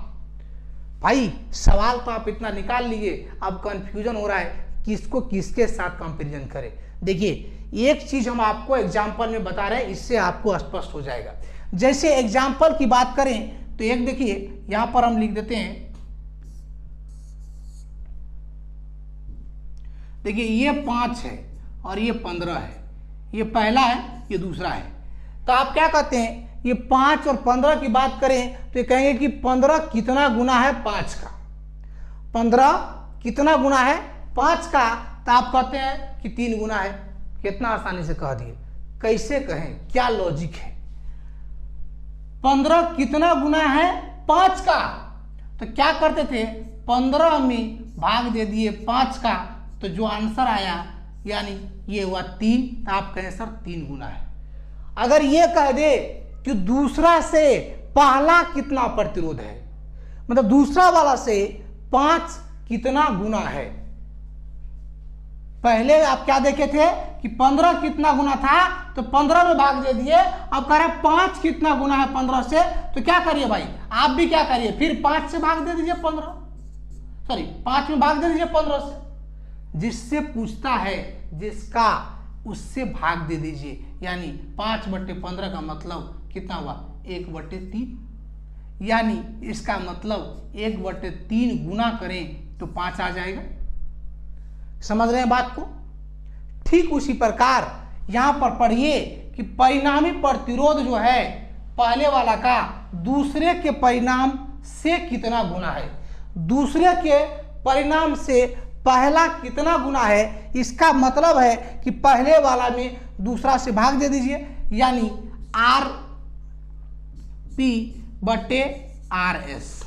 भाई सवाल तो आप इतना निकाल लिए, अब कंफ्यूजन हो रहा है किसको किसके साथ कंपैरिजन करें। देखिए, एक चीज हम आपको एग्जाम्पल में बता रहे हैं, इससे आपको स्पष्ट हो जाएगा। जैसे एग्जाम्पल की बात करें तो एक देखिए, यहां पर हम लिख देते हैं, देखिए ये 5 है और ये 15 है, ये पहला है, ये दूसरा है। तो आप क्या कहते हैं, ये 5 और 15 की बात करें तो ये कहेंगे कि 15 कितना गुना है 5 का, 15 कितना गुना है 5 का। तो आप कहते हैं कि 3 गुना है। कितना आसानी से कह दिए, कैसे कहें, क्या लॉजिक है? 15 कितना गुना है 5 का, तो क्या करते थे, 15 में भाग दे दिए 5 का, तो जो आंसर आया यानी ये हुआ 3। तो आप कहें सर 3 गुना है। अगर ये कह दे कि दूसरा से पहला कितना प्रतिरोध है, मतलब दूसरा वाला से 5 कितना गुना है। पहले आप क्या देखे थे कि 15 कितना गुना था, तो 15 में भाग दे दिए। अब कह रहे 5 कितना गुना है 15 से, तो क्या करिए भाई, आप भी क्या करिए, फिर 5 से भाग दे दीजिए 15, सॉरी 5 में भाग दे दीजिए 15 से। जिससे पूछता है जिसका, उससे भाग दे दीजिए, यानी 5/15 का मतलब कितना हुआ, 1/3, यानी इसका मतलब 1/3 गुना करें तो 5 आ जाएगा। समझ रहे हैं बात को? ठीक उसी प्रकार यहां पर पढ़िए कि परिणामी प्रतिरोध जो है पहले वाला का दूसरे के परिणाम से कितना गुना है, दूसरे के परिणाम से पहला कितना गुना है। इसका मतलब है कि पहले वाला में दूसरा से भाग दे दीजिए, यानी RP/RS।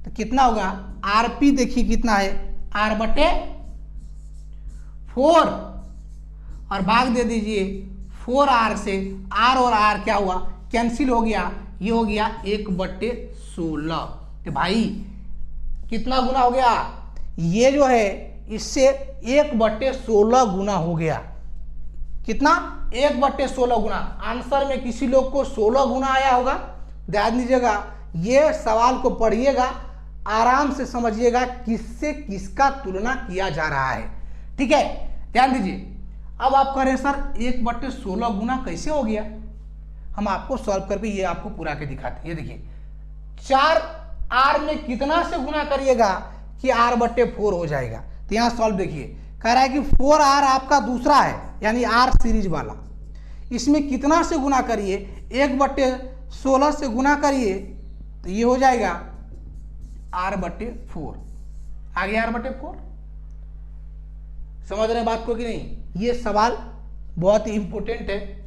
तो कितना होगा, RP देखिए कितना है, R/4, और भाग दे दीजिए 4R से। R और R क्या हुआ, कैंसिल हो गया, ये हो गया 1/16। तो भाई कितना गुना हो गया, ये जो है इससे 1/16 गुना हो गया। कितना 1/16 गुना। आंसर में किसी लोग को 16 गुना आया होगा। ध्यान दीजिएगा, ये सवाल को पढ़िएगा, आराम से समझिएगा किससे किसका तुलना किया जा रहा है। ठीक है, ध्यान दीजिए। अब आप कह रहे हैं सर 1/16 गुना कैसे हो गया? हम आपको सॉल्व करके ये आपको पूरा के दिखाते हैं। ये देखिए 4r में कितना से गुना करिएगा कि r/4 हो जाएगा। तो यहाँ सॉल्व देखिए, कह रहा है कि 4r आपका दूसरा है, यानी r सीरीज वाला। इसमें कितना से गुना करिए? 1/16 से गुना करिए तो ये हो जाएगा r/4। आ गया r/4। समझ रहे हैं बात को कि नहीं? ये सवाल बहुत ही इंपॉर्टेंट है।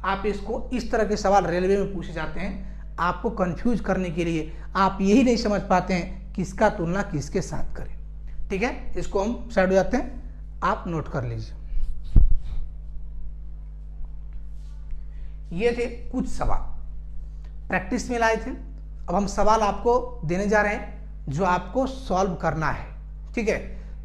आप इसको, इस तरह के सवाल रेलवे में पूछे जाते हैं आपको कंफ्यूज करने के लिए। आप यही नहीं समझ पाते हैं किसका तुलना किसके साथ करें। ठीक है, इसको हम साइड हो जाते हैं, आप नोट कर लीजिए। ये थे कुछ सवाल प्रैक्टिस में लाए थे। अब हम सवाल आपको देने जा रहे हैं जो आपको सॉल्व करना है। ठीक है,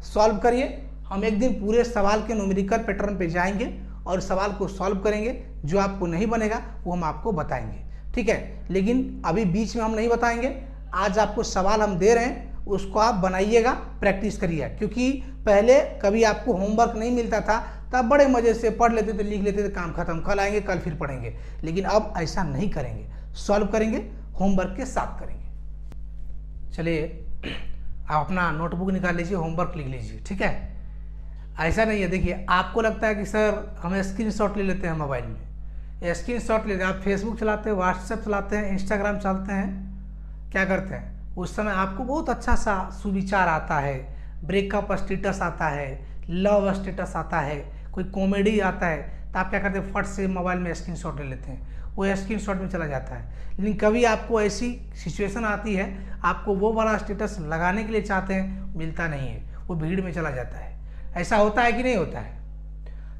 सॉल्व करिए। हम एक दिन पूरे सवाल के न्यूमेरिकल पैटर्न पे जाएंगे और सवाल को सॉल्व करेंगे। जो आपको नहीं बनेगा वो हम आपको बताएंगे। ठीक है, लेकिन अभी बीच में हम नहीं बताएंगे। आज आपको सवाल हम दे रहे हैं, उसको आप बनाइएगा, प्रैक्टिस करिए। क्योंकि पहले कभी आपको होमवर्क नहीं मिलता था, तब बड़े मजे से पढ़ लेते थे, लिख लेते थे, काम खत्म, कल आएंगे कल फिर पढ़ेंगे। लेकिन अब ऐसा नहीं करेंगे, सॉल्व करेंगे, होमवर्क के साथ करेंगे। चलिए, आप अपना नोटबुक निकाल लीजिए, होमवर्क लिख लीजिए। ठीक है, ऐसा नहीं है। देखिए, आपको लगता है कि सर हम स्क्रीनशॉट ले लेते हैं मोबाइल में, स्क्रीनशॉट लेते हैं। आप फेसबुक चलाते हैं, व्हाट्सएप चलाते हैं, इंस्टाग्राम चलाते हैं, क्या करते हैं उस समय आपको बहुत अच्छा सा सुविचार आता है, ब्रेकअप स्टेटस आता है, लव स्टेटस आता है, कोई कॉमेडी आता है, तो आप क्या करते हैं फट से मोबाइल में स्क्रीनशॉट ले लेते हैं, वो स्क्रीनशॉट में चला जाता है। लेकिन कभी आपको ऐसी सिचुएशन आती है, आपको वो वाला स्टेटस लगाने के लिए चाहते हैं, मिलता नहीं है, वो भीड़ में चला जाता है। ऐसा होता है कि नहीं होता है?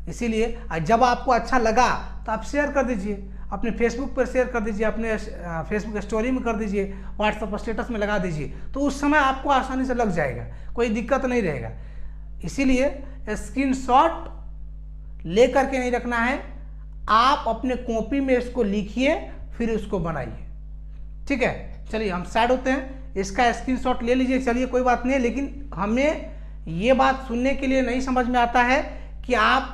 इसीलिए जब आपको अच्छा लगा तो आप शेयर कर दीजिए, अपने फेसबुक पर शेयर कर दीजिए, अपने फेसबुक स्टोरी में कर दीजिए, व्हाट्सएप स्टेटस में लगा दीजिए, तो उस समय आपको आसानी से लग जाएगा, कोई दिक्कत नहीं रहेगा। इसीलिए स्क्रीनशॉट ले करके नहीं रखना है, आप अपने कॉपी में इसको लिखिए, फिर उसको बनाइए। ठीक है, चलिए हम साइड होते हैं। इसका स्क्रीनशॉट ले लीजिए, चलिए कोई बात नहीं। लेकिन हमें ये बात सुनने के लिए नहीं समझ में आता है कि आप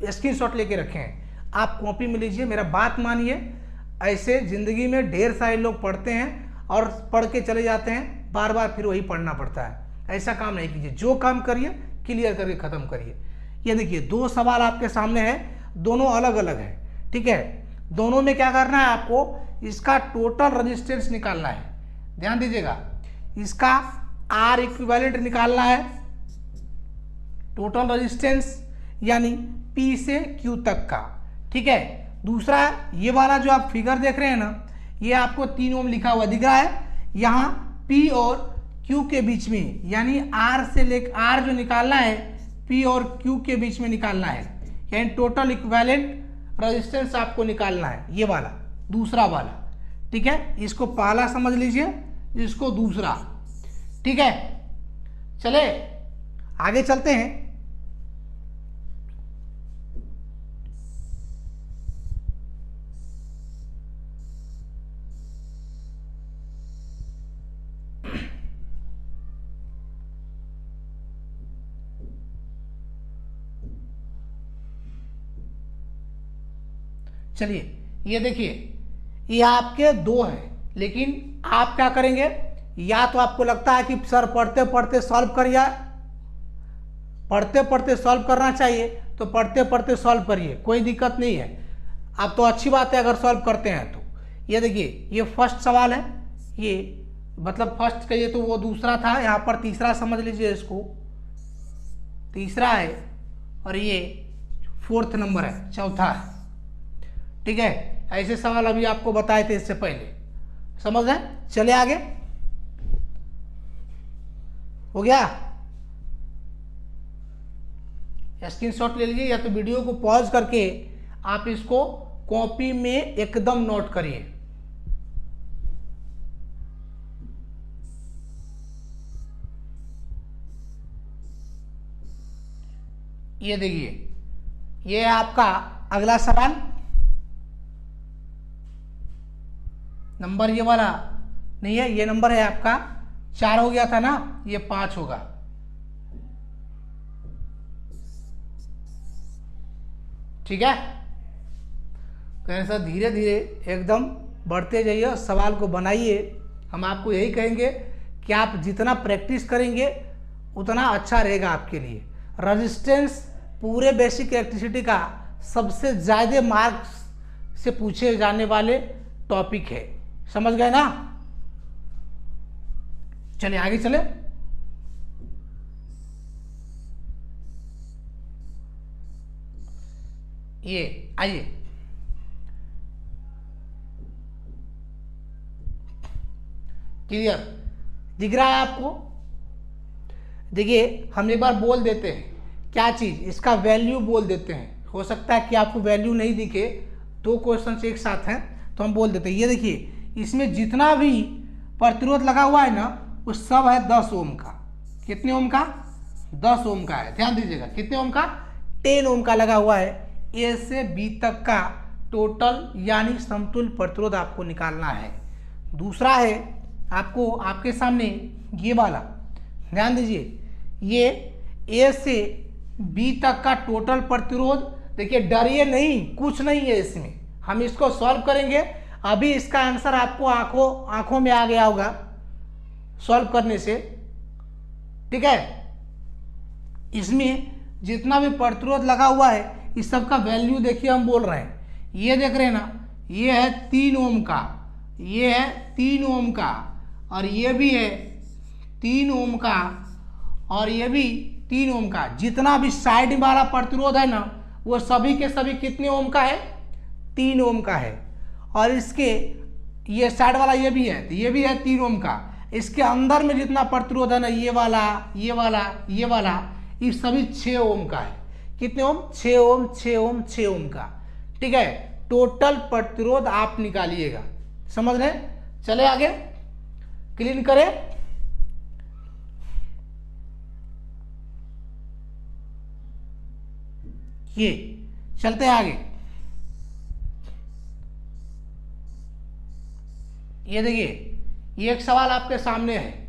स्क्रीनशॉट लेके रखें। आप कॉपी में लीजिए, मेरा बात मानिए। ऐसे जिंदगी में ढेर सारे लोग पढ़ते हैं और पढ़ के चले जाते हैं, बार बार फिर वही पढ़ना पड़ता है। ऐसा काम नहीं कीजिए, जो काम करिए क्लियर करके खत्म करिए। ये देखिए 2 सवाल आपके सामने है, दोनों अलग अलग है। ठीक है, दोनों में क्या करना है आपको, इसका टोटल रेजिस्टेंस निकालना है। ध्यान दीजिएगा, इसका आर इक्विवेलेंट निकालना है, टोटल रेजिस्टेंस यानी पी से क्यू तक का। ठीक है, दूसरा ये वाला जो आप फिगर देख रहे हैं ना, ये आपको 3 ओम लिखा हुआ दिख रहा है। यहाँ पी और क्यू के बीच में, यानी आर से लेकर आर जो निकालना है, पी और क्यू के बीच में निकालना है, यानी टोटल इक्विवेलेंट रेजिस्टेंस आपको निकालना है, ये वाला दूसरा वाला। ठीक है, इसको पहला समझ लीजिए, इसको दूसरा। ठीक है, चले आगे चलते हैं। चलिए, ये देखिए, ये आपके 2 हैं, लेकिन आप क्या करेंगे, या तो आपको लगता है कि सर पढ़ते पढ़ते सॉल्व करिए, पढ़ते पढ़ते सॉल्व करना चाहिए, तो पढ़ते पढ़ते सॉल्व करिए, कोई दिक्कत नहीं है। अब तो अच्छी बात है अगर सॉल्व करते हैं तो। ये देखिए, ये फर्स्ट सवाल है, ये मतलब फर्स्ट कहिए तो वो दूसरा था, यहाँ पर तीसरा समझ लीजिए, इसको तीसरा है, और ये 4th नंबर है, चौथा है। ठीक है, ऐसे सवाल अभी आपको बताए थे इससे पहले, समझ रहे हैं? चले आगे, हो गया? स्क्रीनशॉट ले लीजिए, या तो वीडियो को पॉज करके आप इसको कॉपी में एकदम नोट करिए। ये देखिए, ये है आपका अगला सवाल। नंबर ये वाला नहीं है, ये नंबर है आपका 4 हो गया था ना, ये 5 होगा। ठीक है, तो ऐसा धीरे धीरे एकदम बढ़ते जाइए और सवाल को बनाइए। हम आपको यही कहेंगे कि आप जितना प्रैक्टिस करेंगे उतना अच्छा रहेगा आपके लिए। रेजिस्टेंस पूरे बेसिक इलेक्ट्रिसिटी का सबसे ज़्यादा मार्क्स से पूछे जाने वाले टॉपिक है, समझ गए ना। चलिए आगे चले। ये आइए, क्लियर दिख रहा है आपको? देखिए हम एक बार बोल देते हैं क्या चीज, इसका वैल्यू बोल देते हैं। हो सकता है कि आपको वैल्यू नहीं दिखे, 2 क्वेश्चन एक साथ हैं तो हम बोल देते हैं। ये देखिए इसमें जितना भी प्रतिरोध लगा हुआ है ना वो सब है 10 ओम का। कितने ओम का? 10 ओम का है। ध्यान दीजिएगा, कितने ओम का? 10 ओम का लगा हुआ है। ए से बी तक का टोटल यानी समतुल्य प्रतिरोध आपको निकालना है। दूसरा है आपको आपके सामने ये वाला, ध्यान दीजिए, ये ए से बी तक का टोटल प्रतिरोध। देखिए डरिए नहीं, कुछ नहीं है इसमें, हम इसको सॉल्व करेंगे। अभी इसका आंसर आपको आंखों में आ गया होगा सॉल्व करने से। ठीक है, इसमें जितना भी प्रतिरोध लगा हुआ है इस सब का वैल्यू देखिए हम बोल रहे हैं। ये देख रहे हैं ना, ये है 3 ओम का, ये है 3 ओम का, और ये भी है 3 ओम का, और ये भी 3 ओम का। जितना भी साइड वाला प्रतिरोध है ना वो सभी के सभी कितने ओम का है? 3 ओम का है। और इसके ये साइड वाला ये भी है, तो ये भी है 3 ओम का। इसके अंदर में जितना प्रतिरोध है ना, ये वाला, ये वाला, ये वाला, ये सभी 6 ओम का है। कितने ओम? 6 ओम, 6 ओम, 6 ओम का। ठीक है, टोटल प्रतिरोध आप निकालिएगा, समझ रहे? चले आगे, क्लीन करें। ये चलते हैं आगे। ये देखिए, ये एक सवाल आपके सामने है।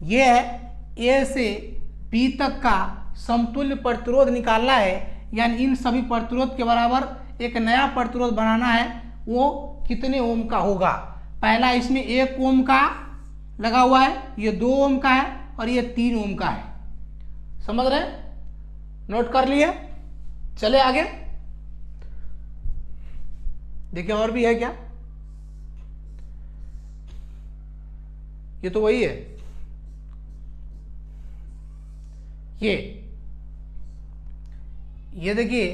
ये है ए से बी तक का समतुल्य प्रतिरोध निकालना है, यानी इन सभी प्रतिरोध के बराबर एक नया प्रतिरोध बनाना है। वो कितने ओम का होगा? पहला इसमें 1 ओम का लगा हुआ है, ये 2 ओम का है, और ये 3 ओम का है। समझ रहे? नोट कर लिए? चले आगे। देखिए और भी है क्या? ये तो वही है। ये देखिए,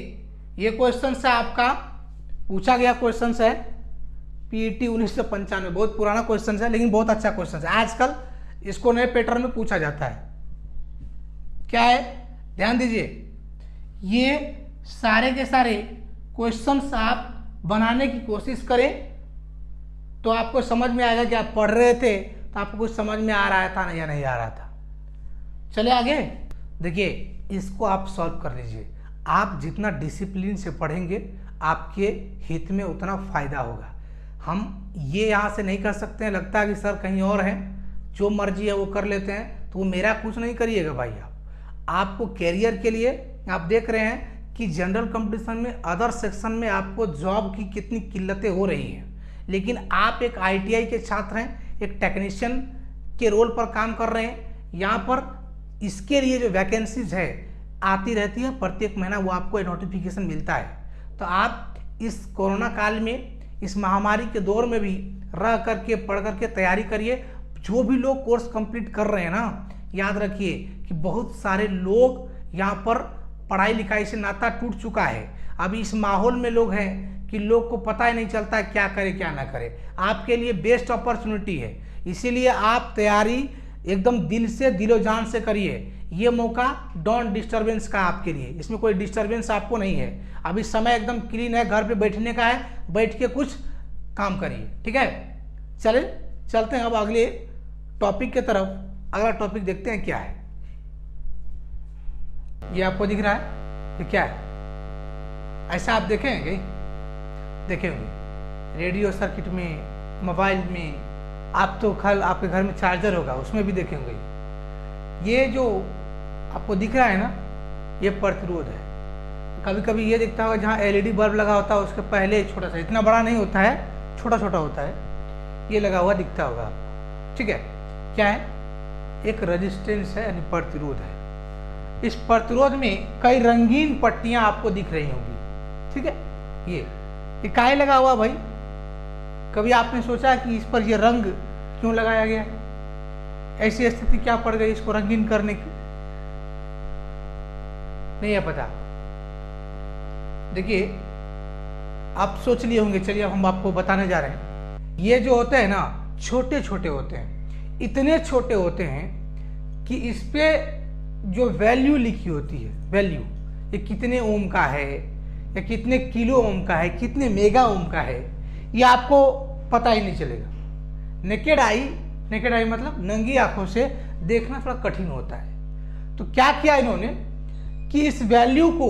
ये क्वेश्चन से आपका पूछा गया क्वेश्चन है पीईटी 1995। बहुत पुराना क्वेश्चन है लेकिन बहुत अच्छा क्वेश्चन है। आजकल इसको नए पैटर्न में पूछा जाता है। क्या है? ध्यान दीजिए, ये सारे के सारे क्वेश्चंस आप बनाने की कोशिश करें तो आपको समझ में आएगा कि आप पढ़ रहे थे तो आपको कुछ समझ में आ रहा था या नहीं आ रहा था। चले आगे। देखिए इसको आप सॉल्व कर लीजिए। आप जितना डिसिप्लिन से पढ़ेंगे आपके हित में उतना फायदा होगा। हम ये यहाँ से नहीं कर सकते हैं, लगता है कि सर कहीं और हैं, जो मर्जी है वो कर लेते हैं, तो वो मेरा कुछ नहीं करिएगा भाई। आपको कैरियर के लिए आप देख रहे हैं कि जनरल कंपटीशन में अदर सेक्शन में आपको जॉब की कितनी किल्लतें हो रही हैं, लेकिन आप एक आईटीआई के छात्र हैं, एक टेक्नीशियन के रोल पर काम कर रहे हैं। यहाँ पर इसके लिए जो वैकेंसीज है आती रहती है, प्रत्येक महीना वो आपको नोटिफिकेशन मिलता है। तो आप इस कोरोना काल में, इस महामारी के दौर में भी रह करके पढ़ करके तैयारी करिए। जो भी लोग कोर्स कंप्लीट कर रहे हैं ना, याद रखिए कि बहुत सारे लोग यहाँ पर पढ़ाई लिखाई से नाता टूट चुका है। अभी इस माहौल में लोग हैं कि लोग को पता ही नहीं चलता है क्या करे क्या ना करे। आपके लिए बेस्ट अपॉर्चुनिटी है, इसीलिए आप तैयारी एकदम दिल से, दिलो जान से करिए। ये मौका डोंट डिस्टर्बेंस का आपके लिए, इसमें कोई डिस्टर्बेंस आपको नहीं है। अभी समय एकदम क्लीन है, घर पे बैठने का है, बैठ के कुछ काम करिए। ठीक है, चले चलते हैं अब अगले टॉपिक की तरफ। अगला टॉपिक देखते हैं क्या है। ये आपको दिख रहा है, ये क्या है? ऐसा आप देखे हैं कहीं? देखे होंगे रेडियो सर्किट में, मोबाइल में, आप तो खल आपके घर में चार्जर होगा उसमें भी देखे होंगे। ये जो आपको दिख रहा है ना, ये प्रतिरोध है। कभी कभी ये दिखता होगा जहाँ एलईडी बल्ब लगा होता है उसके पहले छोटा सा, इतना बड़ा नहीं होता है, छोटा छोटा होता है, ये लगा हुआ दिखता होगा आपको। ठीक है, क्या है? एक रेजिस्टेंस है यानी प्रतिरोध है। इस प्रतिरोध में कई रंगीन पट्टियां आपको दिख रही होंगी। ठीक है, ये काहे लगा हुआ भाई? कभी आपने सोचा कि इस पर ये रंग क्यों लगाया गया? ऐसी स्थिति क्या पड़ गई इसको रंगीन करने की? नहीं है पता? देखिए, आप सोच लिए होंगे, चलिए अब हम आपको बताने जा रहे हैं। ये जो होते हैं ना, छोटे छोटे होते हैं, इतने छोटे होते हैं कि इस पे जो वैल्यू लिखी होती है, वैल्यू ये कितने ओम का है या कितने किलो ओम का है, कितने मेगा ओम का है, ये आपको पता ही नहीं चलेगा। नेकेड आई मतलब नंगी आंखों से देखना थोड़ा कठिन होता है। तो क्या किया इन्होंने कि इस वैल्यू को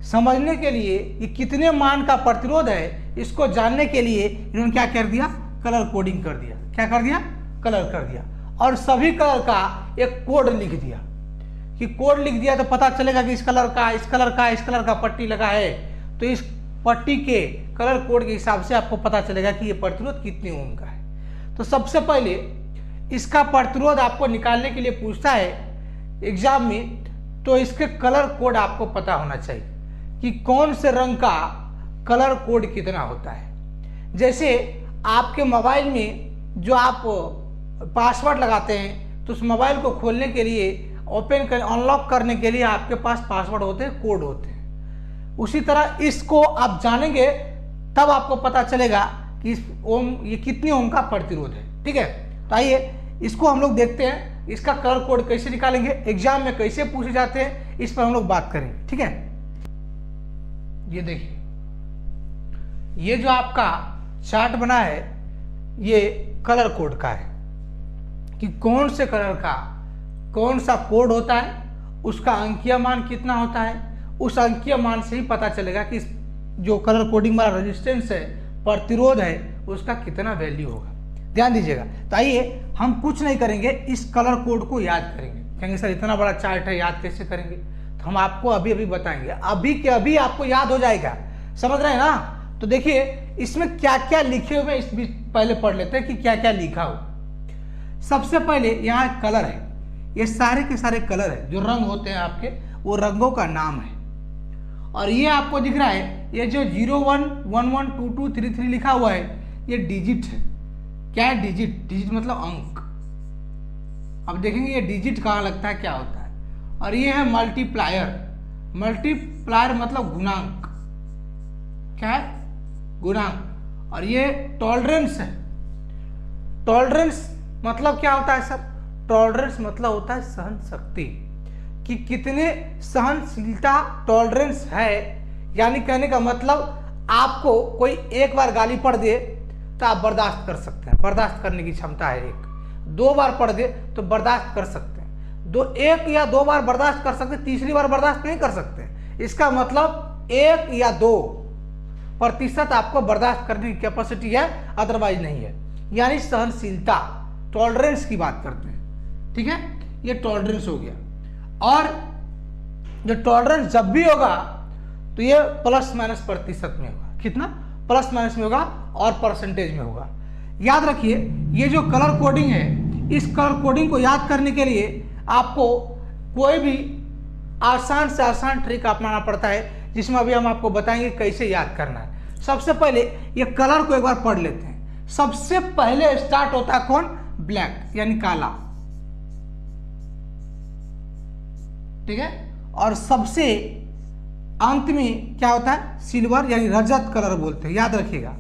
समझने के लिए, ये कितने मान का प्रतिरोध है, इसको जानने के लिए इन्होंने क्या कर दिया? कलर कोडिंग कर दिया। क्या कर दिया? कलर कर दिया। और सभी कलर का एक कोड लिख दिया कि कोड लिख दिया तो पता चलेगा कि इस कलर का, इस कलर का, इस कलर का पट्टी लगा है, तो इस पट्टी के कलर कोड के हिसाब से आपको पता चलेगा कि ये प्रतिरोध कितने ओम का है। तो सबसे पहले इसका प्रतिरोध आपको निकालने के लिए पूछता है एग्जाम में, तो इसके कलर कोड आपको पता होना चाहिए कि कौन से रंग का कलर कोड कितना होता है। जैसे आपके मोबाइल में जो आप पासवर्ड लगाते हैं, तो उस मोबाइल को खोलने के लिए, ओपन कर, अनलॉक करने के लिए आपके पास पासवर्ड होते हैं, कोड होते हैं। उसी तरह इसको आप जानेंगे तब आपको पता चलेगा कि इस ओम, ये कितने ओम का प्रतिरोध है। ठीक है, तो आइए इसको हम लोग देखते हैं, इसका कलर कोड कैसे निकालेंगे, एग्जाम में कैसे पूछे जाते हैं, इस पर हम लोग बात करेंगे। ठीक है, ये देखिए, ये जो आपका चार्ट बना है ये कलर कोड का है कि कौन से कलर का कौन सा कोड होता है, उसका अंकीय मान कितना होता है। उस अंकीय मान से ही पता चलेगा कि जो कलर कोडिंग वाला रेजिस्टेंस है, प्रतिरोध है, उसका कितना वैल्यू होगा। ध्यान दीजिएगा। तो आइए हम कुछ नहीं करेंगे, इस कलर कोड को याद करेंगे। कहेंगे सर इतना बड़ा चार्ट है, याद कैसे करेंगे? तो हम आपको अभी अभी बताएंगे, अभी के अभी आपको याद हो जाएगा। समझ रहे हैं ना? तो देखिए इसमें क्या क्या लिखे हुए, इस बीच पहले पढ़ लेते हैं कि क्या क्या लिखा हो। सबसे पहले यहाँ कलर है, ये सारे के सारे कलर है, जो रंग होते हैं आपके, वो रंगों का नाम है। और ये आपको दिख रहा है, ये जो 01, 11, 22, 33 लिखा हुआ है, ये डिजिट है। क्या है? डिजिट। डिजिट मतलब अंक। अब देखेंगे ये डिजिट कहाँ लगता है, क्या होता है। और ये है मल्टीप्लायर। मल्टीप्लायर मतलब गुणांक। क्या है? गुणांक। और ये टॉलरेंस है। टॉलरेंस मतलब क्या होता है सर? टॉलरेंस मतलब होता है सहन शक्ति, कि कितने सहनशीलता टॉलरेंस है। यानी कहने का मतलब आपको कोई एक बार गाली पड़ दे तो आप बर्दाश्त कर सकते हैं, बर्दाश्त करने की क्षमता है। एक दो बार पड़ दे तो बर्दाश्त कर सकते हैं, एक या दो बार बर्दाश्त कर सकते, तीसरी बार बर्दाश्त नहीं कर सकते। इसका मतलब 1 या 2% आपको बर्दाश्त करने की कैपेसिटी है, अदरवाइज नहीं है। यानी सहनशीलता, टॉलरेंस की बात करते हैं। ठीक है, ये टॉलरेंस हो गया। और जो टॉलरेंस जब भी होगा तो ये प्लस माइनस प्रतिशत में होगा। कितना? प्लस माइनस में होगा और परसेंटेज में होगा। याद रखिए, ये जो कलर कोडिंग है, इस कलर कोडिंग को याद करने के लिए आपको कोई भी आसान से आसान ट्रिक अपनाना पड़ता है, जिसमें अभी हम आपको बताएंगे कैसे याद करना है। सबसे पहले ये कलर को एक बार पढ़ लेते हैं। सबसे पहले स्टार्ट होता है कौन? ब्लैक यानी काला। ठीक है, और सबसे अंत में क्या होता है? सिल्वर यानी रजत कलर बोलते हैं। याद रखिएगा,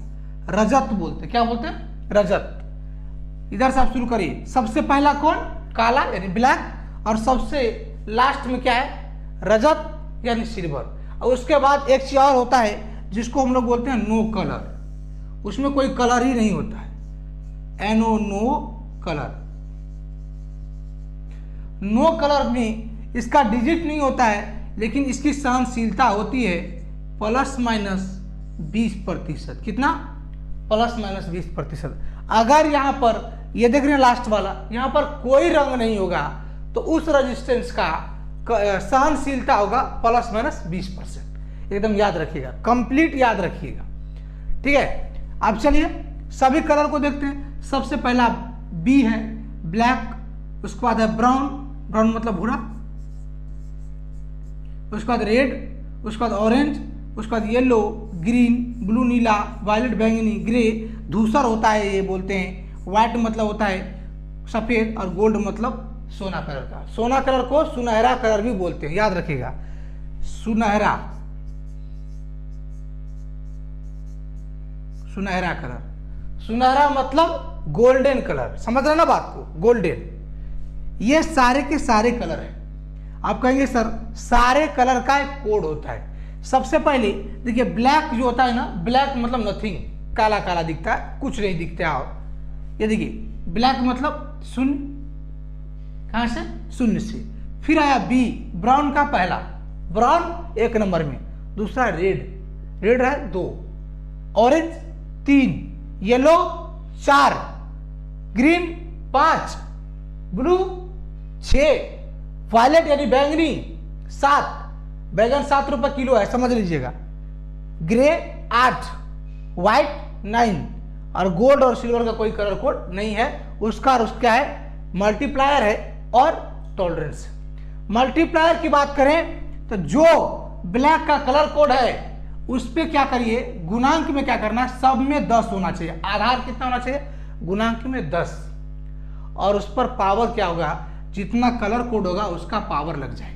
रजत बोलते हैं। क्या बोलते हैं? रजत। इधर से आप शुरू करिए। सबसे पहला कौन? काला यानी ब्लैक। और सबसे लास्ट में क्या है? रजत यानी सिल्वर। और उसके बाद एक चीज और होता है जिसको हम लोग बोलते हैं नो कलर। उसमें कोई कलर ही नहीं होता है। एनो, नो कलर। नो कलर में इसका डिजिट नहीं होता है, लेकिन इसकी सहनशीलता होती है ±20%। कितना? ±20%। अगर यहां पर ये देख रहे हैं लास्ट वाला, यहां पर कोई रंग नहीं होगा तो उस रेजिस्टेंस का सहनशीलता होगा ±20%। एकदम याद रखिएगा, कंप्लीट याद रखिएगा, ठीक है। अब चलिए सभी कलर को देखते हैं। सबसे पहला बी है ब्लैक, उसके बाद है ब्राउन, ब्राउन मतलब भूरा, उसके बाद रेड, उसके बाद ऑरेंज, उसके बाद येलो, ग्रीन, ब्लू नीला, वायलेट बैंगनी, ग्रे, धूसर होता है ये बोलते हैं, व्हाइट मतलब होता है सफेद, और गोल्ड मतलब सोना कलर का। सोना कलर को सुनहरा कलर भी बोलते हैं, याद रखिएगा, सुनहरा, सुनहरा कलर। सुनहरा मतलब गोल्डन कलर, समझ रहे ना बात को, गोल्डन। ये सारे के सारे कलर हैं। आप कहेंगे सर सारे कलर का एक कोड होता है। सबसे पहले देखिए ब्लैक जो होता है ना, ब्लैक मतलब नथिंग, काला काला दिखता है, कुछ नहीं दिखता है। ये देखिए ब्लैक मतलब शून्य, कहां से? शून्य से। फिर आया बी, ब्राउन का पहला, ब्राउन 1 नंबर में, दूसरा रेड, रेड है 2, orange 3, yellow 4, green 5, blue 6, violet यानी बैंगनी 7, बैगन 7 रुपए किलो है, समझ लीजिएगा, ग्रे 8, व्हाइट 9, और गोल्ड और सिल्वर का कोई कलर कोड नहीं है। उसका उसका है मल्टीप्लायर है और टॉलरेंस। मल्टीप्लायर की बात करें तो जो ब्लैक का कलर कोड है उस पे क्या करिए, गुणांक में क्या करना, सब में 10 होना चाहिए। आधार कितना होना चाहिए? गुणांक में 10, और उस पर पावर क्या होगा, जितना कलर कोड होगा उसका पावर लग जाएगा।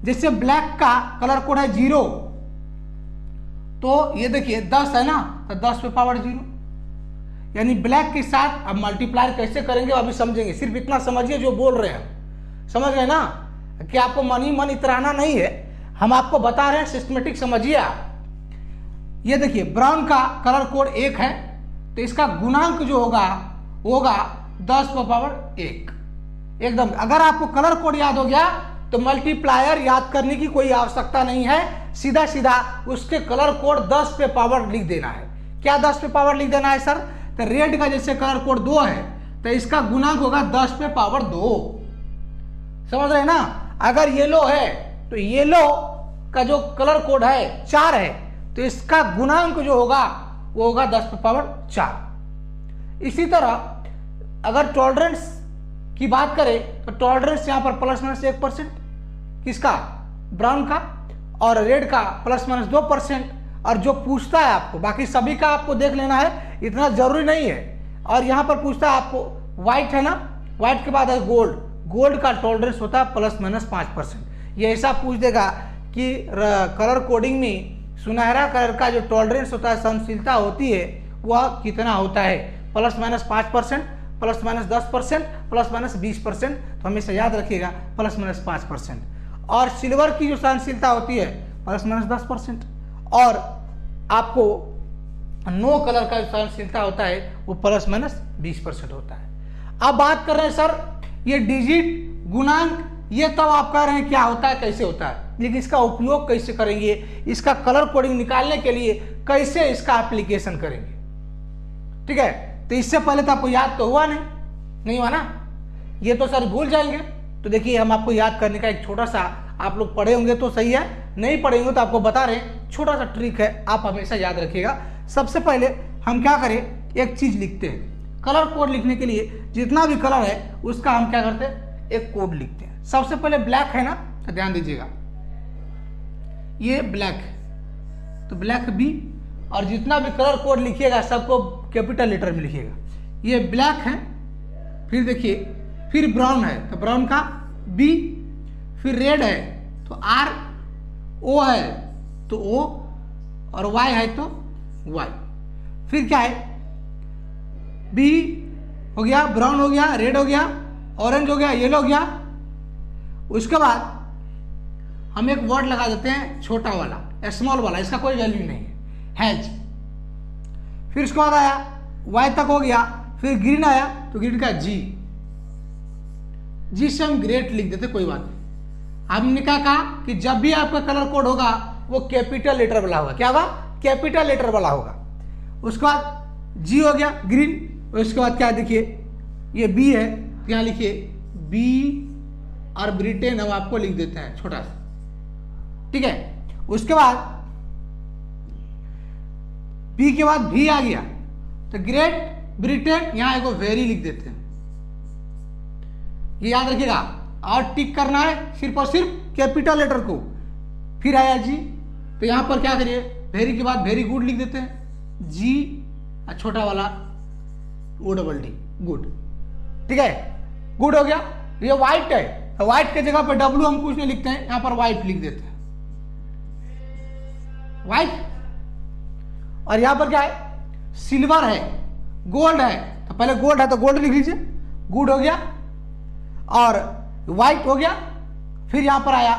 जैसे ब्लैक का कलर कोड है 0, तो ये देखिए 10 है ना, तो 10 पे पावर 0, यानी ब्लैक के साथ अब मल्टीप्लाई कैसे करेंगे अभी समझेंगे। सिर्फ इतना समझिए जो बोल रहे हैं, समझ रहे हैं ना, कि आपको मन ही मन इतराना नहीं है, हम आपको बता रहे हैं, सिस्टमेटिक समझिए आप। ये देखिए ब्राउन का कलर कोड 1 है, तो इसका गुणांक जो होगा होगा 10 पे पावर 1। एकदम, अगर आपको कलर कोड याद हो गया तो मल्टीप्लायर याद करने की कोई आवश्यकता नहीं है, सीधा सीधा उसके कलर कोड 10 पे पावर लिख देना है। क्या 10 पे पावर लिख देना है सर? तो रेड का जैसे कलर कोड 2 है तो इसका गुणांक होगा 10 पे पावर 2, समझ रहे हैं ना। अगर येलो है तो येलो का जो कलर कोड है 4 है, तो इसका गुणांक जो होगा वो होगा 10 पे पावर 4। इसी तरह अगर टॉलरेंस की बात करें तो टॉलरेंस यहां पर ±1%, किसका? ब्राउन का, और रेड का ±2%। और जो पूछता है आपको, बाकी सभी का आपको देख लेना है, इतना जरूरी नहीं है। और यहां पर पूछता है आपको व्हाइट है ना, व्हाइट के बाद है गोल्ड, गोल्ड का टॉलरेंस होता है ±5%। ये ऐसा पूछ देगा कि कलर कोडिंग में सुनहरा कलर का जो टॉलरेंस होता है, सहनशीलता होती है, वह कितना होता है? ±5%, ±10%, ±20%। तो हमेशा याद रखिएगा ±5%। और सिल्वर की जो सहनशीलता होती है ±10%, और आपको नो कलर का जो सहनशीलता होता है वो ±20% होता है। अब बात कर रहे हैं सर ये डिजिट, गुणांक, ये तब आप कह रहे हैं क्या होता है, कैसे होता है, लेकिन इसका उपयोग कैसे करेंगे, इसका कलर कोडिंग निकालने के लिए कैसे इसका एप्लीकेशन करेंगे, ठीक है। तो इससे पहले तो आपको याद तो हुआ नहीं हुआ ना, ये तो सर भूल जाएंगे। तो देखिए हम आपको याद करने का एक छोटा सा, आप लोग पढ़े होंगे तो सही है, नहीं पढ़े होंगे तो आपको बता रहे हैं, छोटा सा ट्रिक है, आप हमेशा याद रखिएगा। सबसे पहले हम क्या करें, एक चीज लिखते हैं। कलर कोड लिखने के लिए जितना भी कलर है उसका हम क्या करते हैं, एक कोड लिखते हैं। सबसे पहले ब्लैक है ना, तो ध्यान दीजिएगा, ये ब्लैक है तो ब्लैक बी, और जितना भी कलर कोड लिखिएगा सबको कैपिटल लेटर में लिखिएगा। ये ब्लैक है, फिर देखिए, फिर ब्राउन है तो ब्राउन का बी, फिर रेड है तो आर, ओ है तो ओ, और वाई है तो वाई। फिर क्या है, बी हो गया, ब्राउन हो गया, रेड हो गया, ऑरेंज हो गया, येलो हो गया। उसके बाद हम एक वर्ड लगा देते हैं छोटा वाला, स्मॉल वाला, इसका कोई वैल्यू नहीं है, हैज। फिर उसके बाद आया वाई तक हो गया, फिर ग्रीन आया तो ग्रीन का जी, जी से हम ग्रेट लिख देते, कोई बात नहीं। हमने क्या कहा कि जब भी आपका कलर कोड होगा वो कैपिटल लेटर वाला होगा। क्या होगा? कैपिटल लेटर वाला होगा। उसके बाद जी हो गया ग्रीन। उसके बाद क्या देखिए ये बी है, तो यहाँ लिखिए बी और ब्रिटेन हम आपको लिख देते हैं छोटा सा, ठीक है। उसके बाद बी के बाद भी आ गया, तो ग्रेट ब्रिटेन, यहां एक वेरी लिख देते हैं, ये याद रखिएगा। और टिक करना है सिर्फ और सिर्फ कैपिटल लेटर को। फिर आया जी, तो यहां पर क्या करिए, वेरी के बाद वेरी गुड लिख देते हैं, जी छोटा वाला ओ डबल डी, गुड, ठीक है। गुड हो गया। ये व्हाइट है, तो व्हाइट के जगह पर डब्ल्यू हम कुछ नहीं लिखते हैं, यहां पर व्हाइट लिख देते हैं, व्हाइट। और यहां पर क्या है, सिल्वर है, गोल्ड है, तो पहले गोल्ड है तो गोल्ड लिख लीजिए, गुड हो गया। और व्हाइट हो गया। फिर यहां पर आया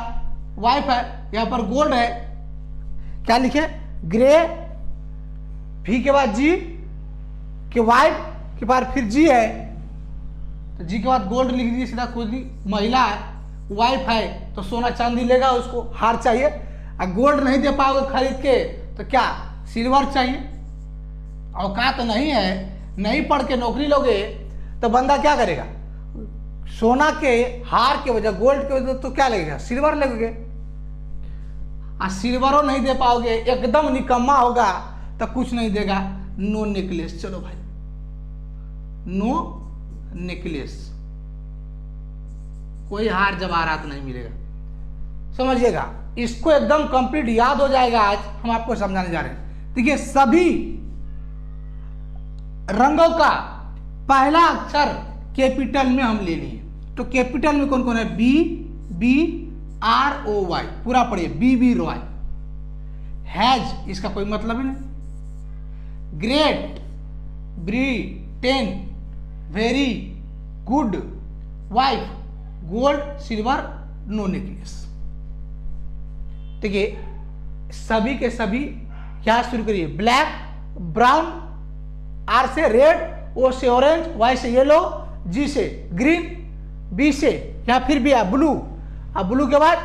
वाइफ है, यहां पर गोल्ड है, क्या लिखे, ग्रे, भी के बाद जी के वाइफ के बाद फिर जी है, तो जी के बाद गोल्ड लिख दीजिए सीधा, कोई नहीं। महिला है, वाइफ है, तो सोना चांदी लेगा, उसको हार चाहिए। और गोल्ड नहीं दे पाओगे खरीद के तो क्या, सिल्वर चाहिए। औकात तो नहीं है, नहीं पढ़ के नौकरी लोगे तो बंदा क्या करेगा, सोना के हार के वजह, गोल्ड के वजह तो क्या लगेगा, सिल्वर लगेगा। और सिल्वरों नहीं दे पाओगे, एकदम निकम्मा होगा तो कुछ नहीं देगा, नो नेकलेस। चलो भाई, नो नेकलेस, कोई हार जवाहरात नहीं मिलेगा, समझिएगा। इसको एकदम कंप्लीट याद हो जाएगा। आज हम आपको समझाने जा रहे हैं। देखिए, सभी रंगों का पहला अक्षर कैपिटल में हम ले लिए, तो कैपिटल में कौन कौन है, B, B R O Y, पूरा पढ़िए, बी बी रॉय। हैज, इसका कोई मतलब ही नहीं। Great Britain, very good wife, gold silver, no necklace. देखिए, सभी के सभी क्या शुरू करिए, ब्लैक, ब्राउन, आर से रेड, ओ से ऑरेंज, वाई से येलो, जी से ग्रीन, बी से या फिर भी है ब्लू, अब ब्लू के बाद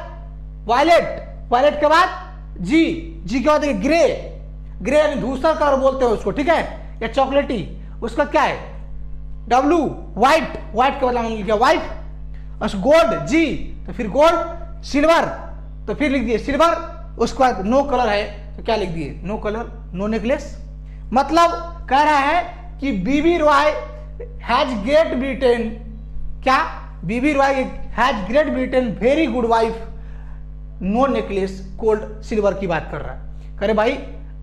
वायलेट, वायलेट के बाद जी, जी के बाद देखिए ग्रे, ग्रे यानी धूसर कलर बोलते हैं उसको, ठीक है, या चॉकलेटी, उसका क्या है डब्लू, व्हाइट, व्हाइट के बाद हमने लिखा व्हाइट। और गोल्ड जी, तो फिर गोल्ड, सिल्वर, तो फिर लिख दिए सिल्वर। उसके बाद नो कलर है, तो क्या लिख दिए, नो कलर, नो नेकलेस। मतलब कह रहा है कि B B Roy has Great Britain, क्या, B B Roy has Great Britain very good wife, no necklace, gold silver की बात कर रहा है। करे भाई,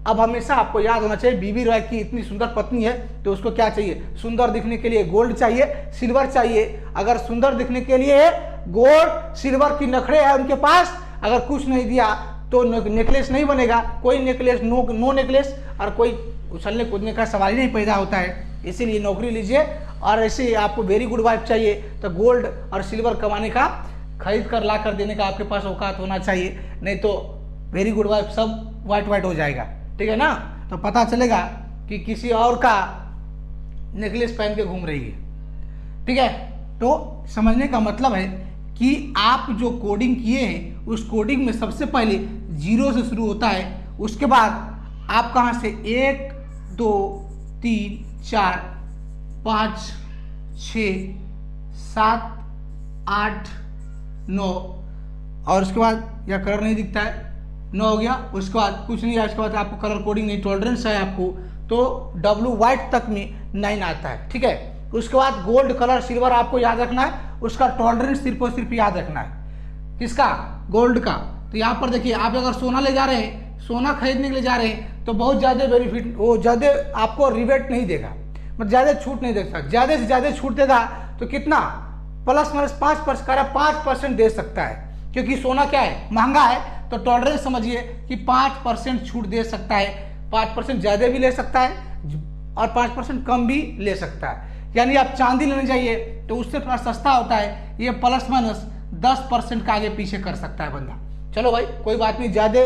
अब हमेशा आपको याद होना चाहिए, बीबी रॉय की इतनी सुंदर पत्नी है तो उसको क्या चाहिए, सुंदर दिखने के लिए गोल्ड चाहिए, सिल्वर चाहिए। अगर सुंदर दिखने के लिए गोल्ड सिल्वर की नखरे है उनके पास, अगर कुछ नहीं दिया तो नेकलेस नहीं बनेगा, कोई नेकलेस, नो नेकलेस, और कोई उछलने कूदने का सवाल ही नहीं पैदा होता है। इसीलिए नौकरी लीजिए, और ऐसे आपको वेरी गुड वाइफ चाहिए तो गोल्ड और सिल्वर कमाने का, खरीद कर ला कर देने का आपके पास औकात होना चाहिए, नहीं तो वेरी गुड वाइफ सब वाइट वाइट हो जाएगा, ठीक है ना। तो पता चलेगा कि किसी और का नेकलेस पहन के घूम रही है, ठीक है। तो समझने का मतलब है कि आप जो कोडिंग किए हैं उस कोडिंग में सबसे पहले 0 से शुरू होता है, उसके बाद आप कहाँ से 1 2 3 4 5 6 7 8 9, और उसके बाद यह कलर नहीं दिखता है, 9 हो गया। उसके बाद कुछ नहीं है, उसके बाद आपको कलर कोडिंग नहीं, टॉलरेंस है आपको, तो डब्लू वाइट तक में 9 आता है, ठीक है। उसके बाद गोल्ड, कलर, सिल्वर आपको याद रखना है, उसका टॉलरेंस सिर्फ और सिर्फ याद रखना है, किसका, गोल्ड का। तो यहाँ पर देखिए, आप अगर सोना ले जा रहे हैं, सोना खरीदने के लिए जा रहे हैं, तो बहुत ज़्यादा बेनिफिट, वो ज़्यादा आपको रिबेट नहीं देगा, मतलब ज़्यादा छूट नहीं देगा, ज़्यादा से ज़्यादा छूट देगा तो कितना, प्लस माइनस 5% दे सकता है, क्योंकि सोना क्या है, महंगा है। तो टॉलरेंस समझिए कि 5% छूट दे सकता है, 5% ज़्यादा भी ले सकता है और 5% कम भी ले सकता है। यानी आप चांदी लेने जाइए तो उससे थोड़ा सस्ता होता है, ये प्लस माइनस 10% का आगे पीछे कर सकता है बंदा। चलो भाई, कोई बात नहीं, ज़्यादा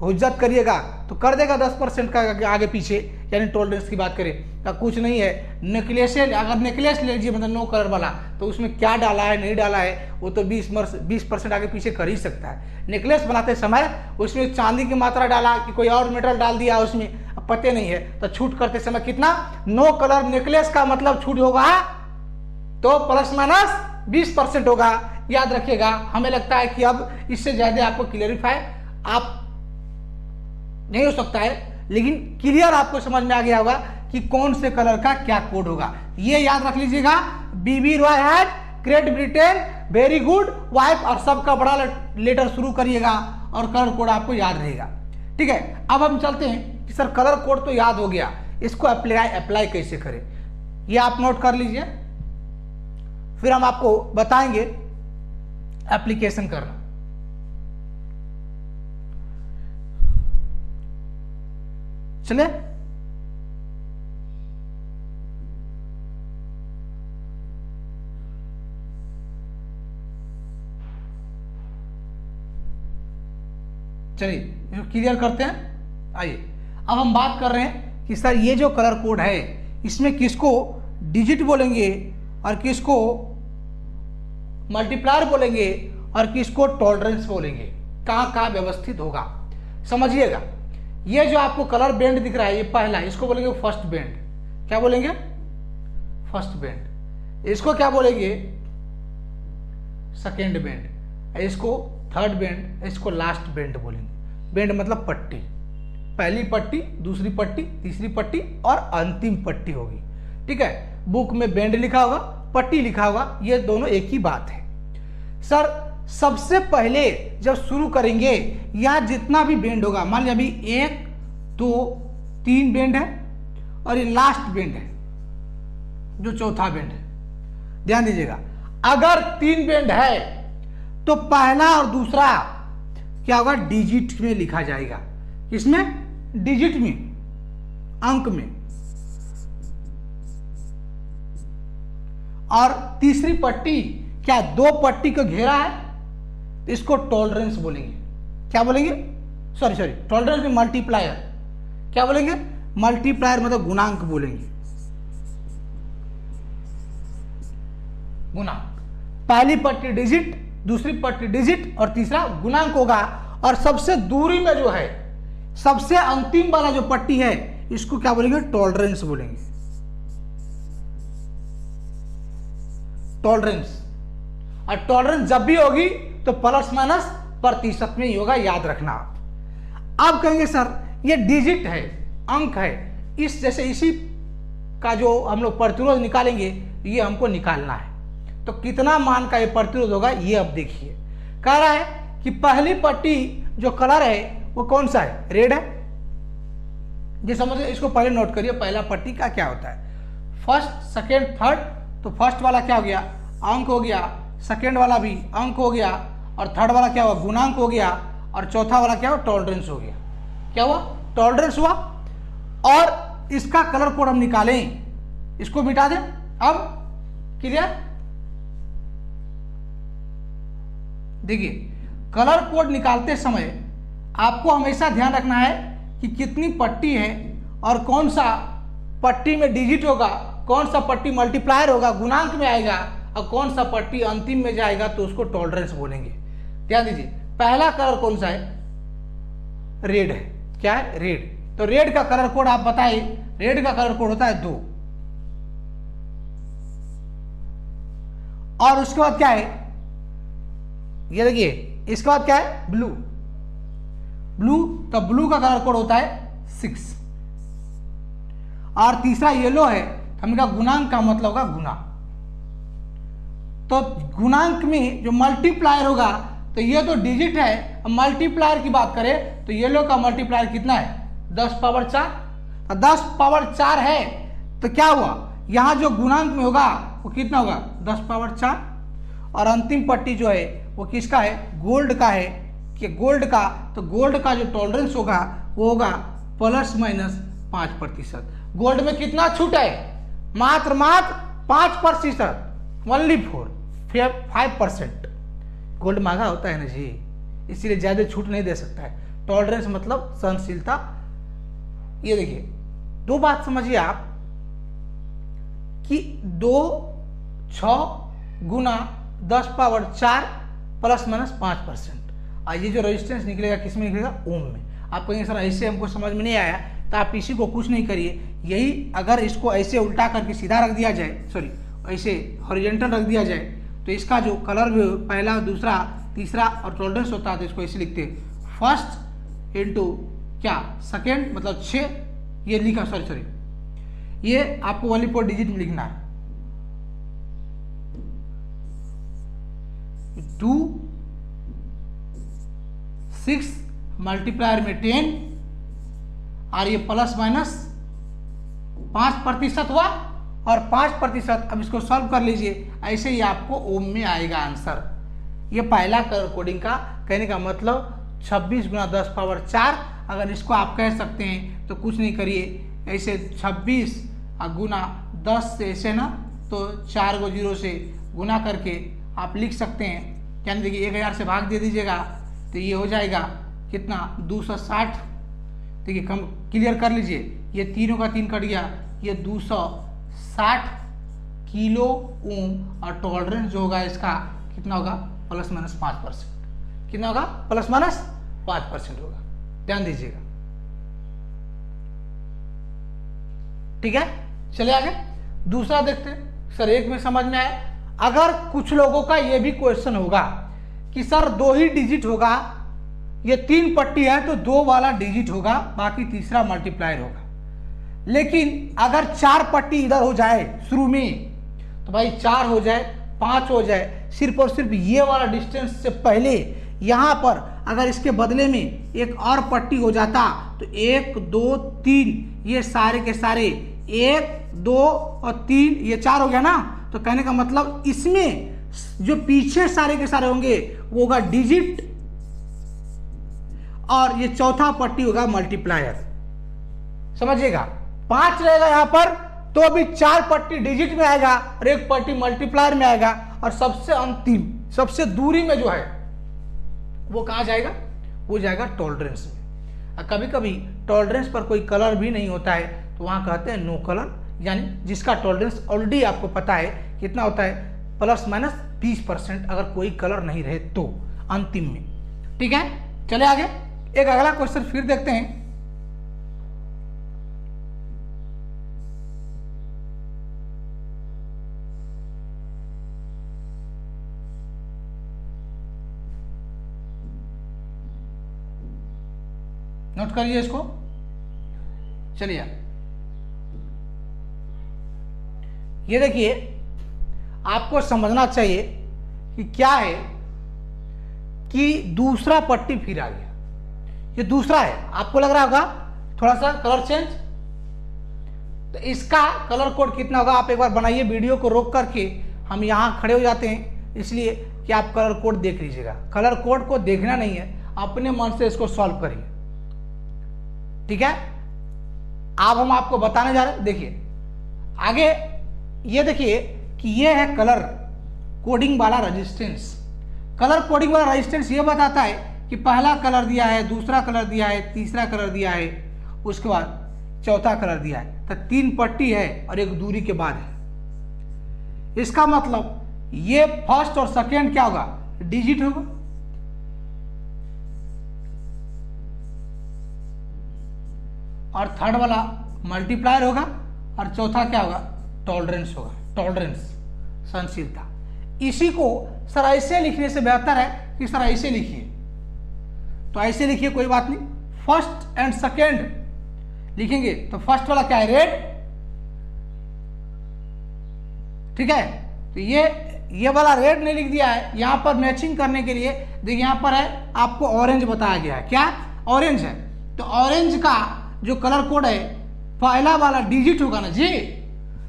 हुज्जत करिएगा तो कर देगा 10% का आगे पीछे, यानी टॉलरेंस की बात करें तो कुछ नहीं है। नेकलेस अगर नेकलेस ले लीजिए मतलब नो कलर वाला, तो उसमें क्या डाला है नहीं डाला है वो तो 20% आगे पीछे कर ही सकता है। नेकलेस बनाते समय उसमें चांदी की मात्रा डाला कि कोई और मेटल डाल दिया उसमें, अब पते नहीं है, तो छूट करते समय कितना, नो कलर नेकलेस का मतलब छूट होगा तो प्लस माइनस 20% होगा। याद रखिएगा। हमें लगता है कि अब इससे ज्यादा आपको क्लियरिफाई आप नहीं हो सकता है, लेकिन क्लियर आपको समझ में आ गया होगा कि कौन से कलर का क्या कोड होगा। ये याद रख लीजिएगा, B B Roy had Great Britain very good wife, और सबका बड़ा लेटर शुरू करिएगा और कलर कोड आपको याद रहेगा। ठीक है, अब हम चलते हैं कि सर कलर कोड तो याद हो गया, इसको अप्लाई कैसे करें, ये आप नोट कर लीजिए, फिर हम आपको बताएंगे एप्लीकेशन करना। चलिए इसको क्लियर करते हैं। आइए अब हम बात कर रहे हैं कि सर ये जो कलर कोड है इसमें किसको डिजिट बोलेंगे और किसको मल्टीप्लायर बोलेंगे और किसको टॉलरेंस बोलेंगे, कहाँ कहाँ व्यवस्थित होगा समझिएगा। ये जो आपको कलर बैंड दिख रहा है ये पहला, इसको बोलेंगे फर्स्ट बैंड। क्या बोलेंगे? First band. इसको क्या बोलेंगे? Second band. इसको थर्ड बैंड, इसको लास्ट बैंड बोलेंगे। बैंड मतलब पट्टी, पहली पट्टी, दूसरी पट्टी, तीसरी पट्टी और अंतिम पट्टी होगी। ठीक है, बुक में बैंड लिखा होगा, पट्टी लिखा होगा, ये दोनों एक ही बात है। सर सबसे पहले जब शुरू करेंगे यहां जितना भी बैंड होगा, मान लिया अभी 1 2 3 बैंड है और ये लास्ट बैंड है जो चौथा बैंड है। ध्यान दीजिएगा, अगर 3 बैंड है तो पहला और दूसरा क्या होगा, डिजिट में लिखा जाएगा। किसमें? डिजिट में, अंक में। और तीसरी पट्टी क्या 2 पट्टी को घेरा है, इसको टॉलरेंस बोलेंगे। क्या बोलेंगे? सॉरी टॉलरेंस में मल्टीप्लायर। क्या बोलेंगे? मल्टीप्लायर मतलब गुणांक बोलेंगे। गुणांक, पहली पट्टी डिजिट, दूसरी पट्टी डिजिट और तीसरा गुणांक होगा। और सबसे दूरी में जो है, सबसे अंतिम वाला जो पट्टी है, इसको क्या बोलेंगे? टॉलरेंस बोलेंगे। टॉलरेंस। और टॉलरेंस जब भी होगी तो प्लस माइनस प्रतिशत में ही होगा, याद रखना। आप कहेंगे सर ये डिजिट है, अंक है, इस जैसे इसी का जो हम लोग प्रतिरोध निकालेंगे ये हमको निकालना है, तो कितना मान का ये प्रतिरोध होगा ये अब देखिए। कह रहा है कि पहली पट्टी जो कलर है वो कौन सा है? रेड है। ये समझिए, इसको पहले नोट करिए, पहला पट्टी का क्या होता है, फर्स्ट सेकेंड थर्ड। तो फर्स्ट वाला क्या हो गया? अंक हो गया। सेकेंड वाला भी अंक हो गया। और थर्ड वाला क्या हुआ? गुणांक हो गया। और चौथा वाला क्या हुआ? टॉलरेंस हो गया। क्या हुआ? टॉलरेंस हुआ। और इसका कलर कोड हम निकालें, इसको मिटा दें। अब क्लियर? देखिए, कलर कोड निकालते समय आपको हमेशा ध्यान रखना है कि कितनी पट्टी है और कौन सा पट्टी में डिजिट होगा, कौन सा पट्टी मल्टीप्लायर होगा, गुणांक में आएगा, और कौन सा पट्टी अंतिम में जाएगा तो उसको टॉलरेंस बोलेंगे। ध्यान दीजिए, पहला कलर कौन सा है? रेड है। क्या है? रेड। तो रेड का कलर कोड आप बताइए। रेड का कलर कोड होता है 2। और उसके बाद क्या है? ये देखिए, इसके बाद क्या है? ब्लू। ब्लू, तो ब्लू का कलर कोड होता है 6। और तीसरा येलो है, हमने कहा गुणांक का मतलब होगा गुना। तो गुणांक में जो मल्टीप्लायर होगा, तो ये तो डिजिट है, मल्टीप्लायर की बात करें तो येलो का मल्टीप्लायर कितना है? 10 पावर 4। तो 10 पावर 4 है तो क्या हुआ, यहां जो गुणांक में होगा वो कितना होगा? 10 पावर 4। और अंतिम पट्टी जो है वो किसका है? गोल्ड का है। कि गोल्ड का, तो गोल्ड का जो टॉलरेंस होगा वो होगा प्लस माइनस 5%। गोल्ड में कितना छूट है? मात्र 5%, ओनली 5%। गोल्ड महंगा होता है ना जी, इसीलिए ज्यादा छूट नहीं दे सकता है। टॉलरेंस मतलब सहनशीलता। ये देखिए दो बात समझिए आप कि 2 6 गुना 10 पावर 4 प्लस माइनस 5%। और ये जो रेजिस्टेंस निकलेगा किस में निकलेगा? ओम में। आप कहेंगे सर ऐसे हमको समझ में नहीं आया, तो आप इसी को कुछ नहीं करिए, यही अगर इसको ऐसे उल्टा करके सीधा रख दिया जाए, सॉरी ऐसे हॉरिजॉन्टल रख दिया जाए, तो इसका जो कलर भी पहला दूसरा तीसरा और टॉलरेंस होता है, तो इसको ऐसे लिखते हैं फर्स्ट इंटू क्या सेकेंड, मतलब 6 ये लिखा, सॉरी ये आपको ओनली 4 डिजिट में लिखना है। 2 6 मल्टीप्लायर में 10 और ये प्लस माइनस 5% हुआ और 5%। अब इसको सॉल्व कर लीजिए, ऐसे ही आपको ओम में आएगा आंसर। ये पहला कलर कोडिंग का कहने का मतलब 26 गुना 10 पावर 4। अगर इसको आप कह सकते हैं तो कुछ नहीं करिए, ऐसे 26 गुना 10 से ऐसे ना, तो 4 को 0 से गुना करके आप लिख सकते हैं, यानी देखिए 1000 से भाग दे दीजिएगा तो ये हो जाएगा कितना 260। देखिए कम क्लियर कर लीजिए, ये तीनों का 3 कट गया, ये 260 किलो ओम। और टॉलरेंस जो होगा इसका कितना होगा? Plus minus 5%। कितना होगा? प्लस माइनस 5% होगा, ध्यान दीजिएगा। ठीक है, चलिए आगे दूसरा देखते हैं। सर एक में समझ में आया। अगर कुछ लोगों का यह भी क्वेश्चन होगा कि सर 2 ही डिजिट होगा, ये 3 पट्टी है तो 2 वाला डिजिट होगा, बाकी तीसरा मल्टीप्लायर होगा। लेकिन अगर 4 पट्टी इधर हो जाए शुरू में, तो भाई 4 हो जाए 5 हो जाए, सिर्फ और सिर्फ ये वाला डिस्टेंस से पहले यहां पर अगर इसके बदले में एक और पट्टी हो जाता, तो 1 2 3 ये सारे के सारे 1 2 और 3 ये 4 हो गया ना। तो कहने का मतलब इसमें जो पीछे सारे के सारे होंगे वो होगा डिजिट, और ये चौथा पट्टी होगा मल्टीप्लायर। समझिएगा, 5 रहेगा यहां पर, तो अभी 4 पट्टी डिजिट में आएगा और 1 पट्टी मल्टीप्लायर में आएगा, और सबसे अंतिम सबसे दूरी में जो है वो कहां जाएगा? वो जाएगा टॉलरेंस में। कभी कभी टॉलरेंस पर कोई कलर भी नहीं होता है, तो वहां कहते हैं नो कलर, यानी जिसका टॉलरेंस ऑलरेडी आपको पता है कितना होता है, प्लस माइनस 20%, अगर कोई कलर नहीं रहे तो अंतिम में। ठीक है, चले आगे एक अगला क्वेश्चन फिर देखते हैं। नोट करिए इसको। चलिए ये देखिए, आपको समझना चाहिए कि क्या है कि दूसरा पट्टी फिर आ गया, ये दूसरा है। आपको लग रहा होगा थोड़ा सा कलर चेंज, तो इसका कलर कोड कितना होगा? आप एक बार बनाइए, वीडियो को रोक करके हम यहां खड़े हो जाते हैं, इसलिए कि आप कलर कोड देख लीजिएगा। कलर कोड को देखना नहीं है, अपने मन से इसको सॉल्व करिए। ठीक है, अब हम आपको बताने जा रहे हैं। देखिए आगे ये देखिए कि ये है कलर कोडिंग वाला रेजिस्टेंस। कलर कोडिंग वाला रेजिस्टेंस ये बताता है कि पहला कलर दिया है, दूसरा कलर दिया है, तीसरा कलर दिया है, उसके बाद चौथा कलर दिया है, तो 3 पट्टी है और एक दूरी के बाद है। इसका मतलब ये फर्स्ट और सेकेंड क्या होगा? डिजिट होगा, और थर्ड वाला मल्टीप्लायर होगा, और चौथा क्या होगा? टॉलरेंस होगा। टॉलरेंस सहनशीलता। इसी को सर ऐसे लिखने से बेहतर है कि सर ऐसे लिखिए, तो ऐसे लिखिए, कोई बात नहीं। फर्स्ट एंड सेकेंड लिखेंगे तो फर्स्ट वाला क्या है? रेड। ठीक है, तो ये वाला रेड नहीं लिख दिया है, यहां पर मैचिंग करने के लिए देखिए यहां पर है आपको ऑरेंज बताया गया है। क्या? ऑरेंज है। तो ऑरेंज का जो कलर कोड है पहला वाला डिजिट होगा ना जी,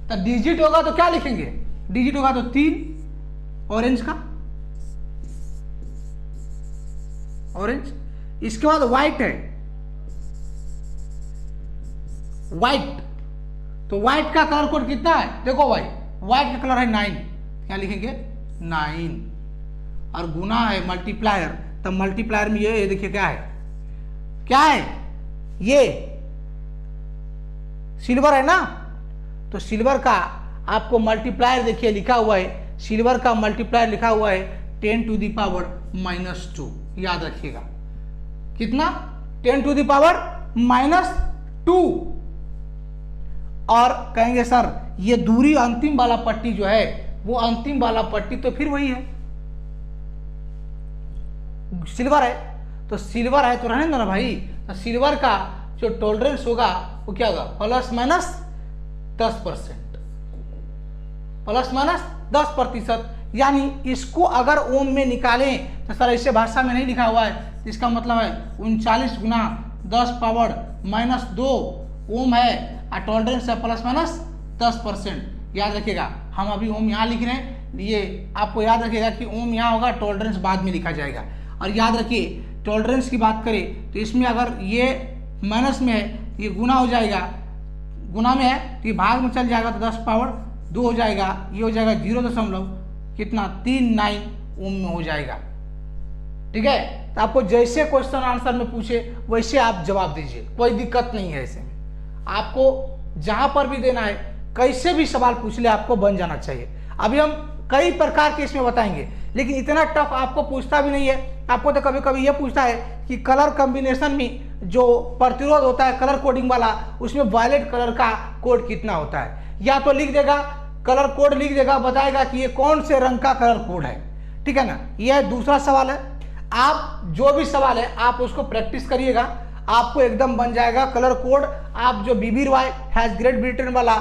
तो डिजिट होगा तो क्या लिखेंगे? डिजिट होगा तो 3 ऑरेंज का, ऑरेंज। इसके बाद व्हाइट है, व्हाइट, तो व्हाइट का कलर कोड कितना है? देखो भाई, व्हाइट का कलर है 9, क्या लिखेंगे? 9। और गुना है मल्टीप्लायर, तब मल्टीप्लायर में ये देखिए क्या है? क्या है ये सिल्वर है ना, तो सिल्वर का आपको मल्टीप्लायर देखिए लिखा हुआ है, सिल्वर का मल्टीप्लायर लिखा हुआ है 10⁻⁻², याद रखिएगा कितना 10⁻⁻²। और कहेंगे सर ये दूरी अंतिम वाला पट्टी जो है वो अंतिम वाला पट्टी तो फिर वही है सिल्वर है, तो सिल्वर है तो रहने दो ना भाई, तो सिल्वर का जो टॉलरेंस होगा वो क्या होगा ±10%, ±10%। यानी इसको अगर ओम में निकालें तो सर ऐसे भाषा में नहीं लिखा हुआ है, इसका मतलब है 39 × 10⁻⁻² ओम है और टॉलरेंस है ±10%। याद रखिएगा हम अभी ओम यहाँ लिख रहे हैं, ये आपको याद रखिएगा कि ओम यहाँ होगा, टॉलरेंस बाद में लिखा जाएगा। और याद रखिए टॉलरेंस की बात करें तो इसमें अगर ये माइनस में है ये गुना हो जाएगा, गुना में है तो ये भाग में चल जाएगा तो 10⁻² हो जाएगा, ये हो जाएगा 0.39 ओम में हो जाएगा। ठीक है, तो आपको जैसे क्वेश्चन आंसर में पूछे वैसे आप जवाब दीजिए, कोई दिक्कत नहीं है। ऐसे में आपको जहां पर भी देना है कैसे भी सवाल पूछ ले आपको बन जाना चाहिए। अभी हम कई प्रकार के इसमें बताएंगे, लेकिन इतना टफ आपको पूछता भी नहीं है। आपको तो कभी कभी ये पूछता है कि कलर कॉम्बिनेशन में जो प्रतिरोध होता है कलर कोडिंग वाला, उसमें वायलेट कलर का कोड कितना होता है, या तो लिख देगा कलर कोड लिख देगा, बताएगा कि ये कौन से रंग का कलर कोड है। ठीक है ना, यह दूसरा सवाल है। आप जो भी सवाल है आप उसको प्रैक्टिस करिएगा, आपको एकदम बन जाएगा कलर कोड। आप जो BBRY हैज ग्रेट ब्रिटेन वाला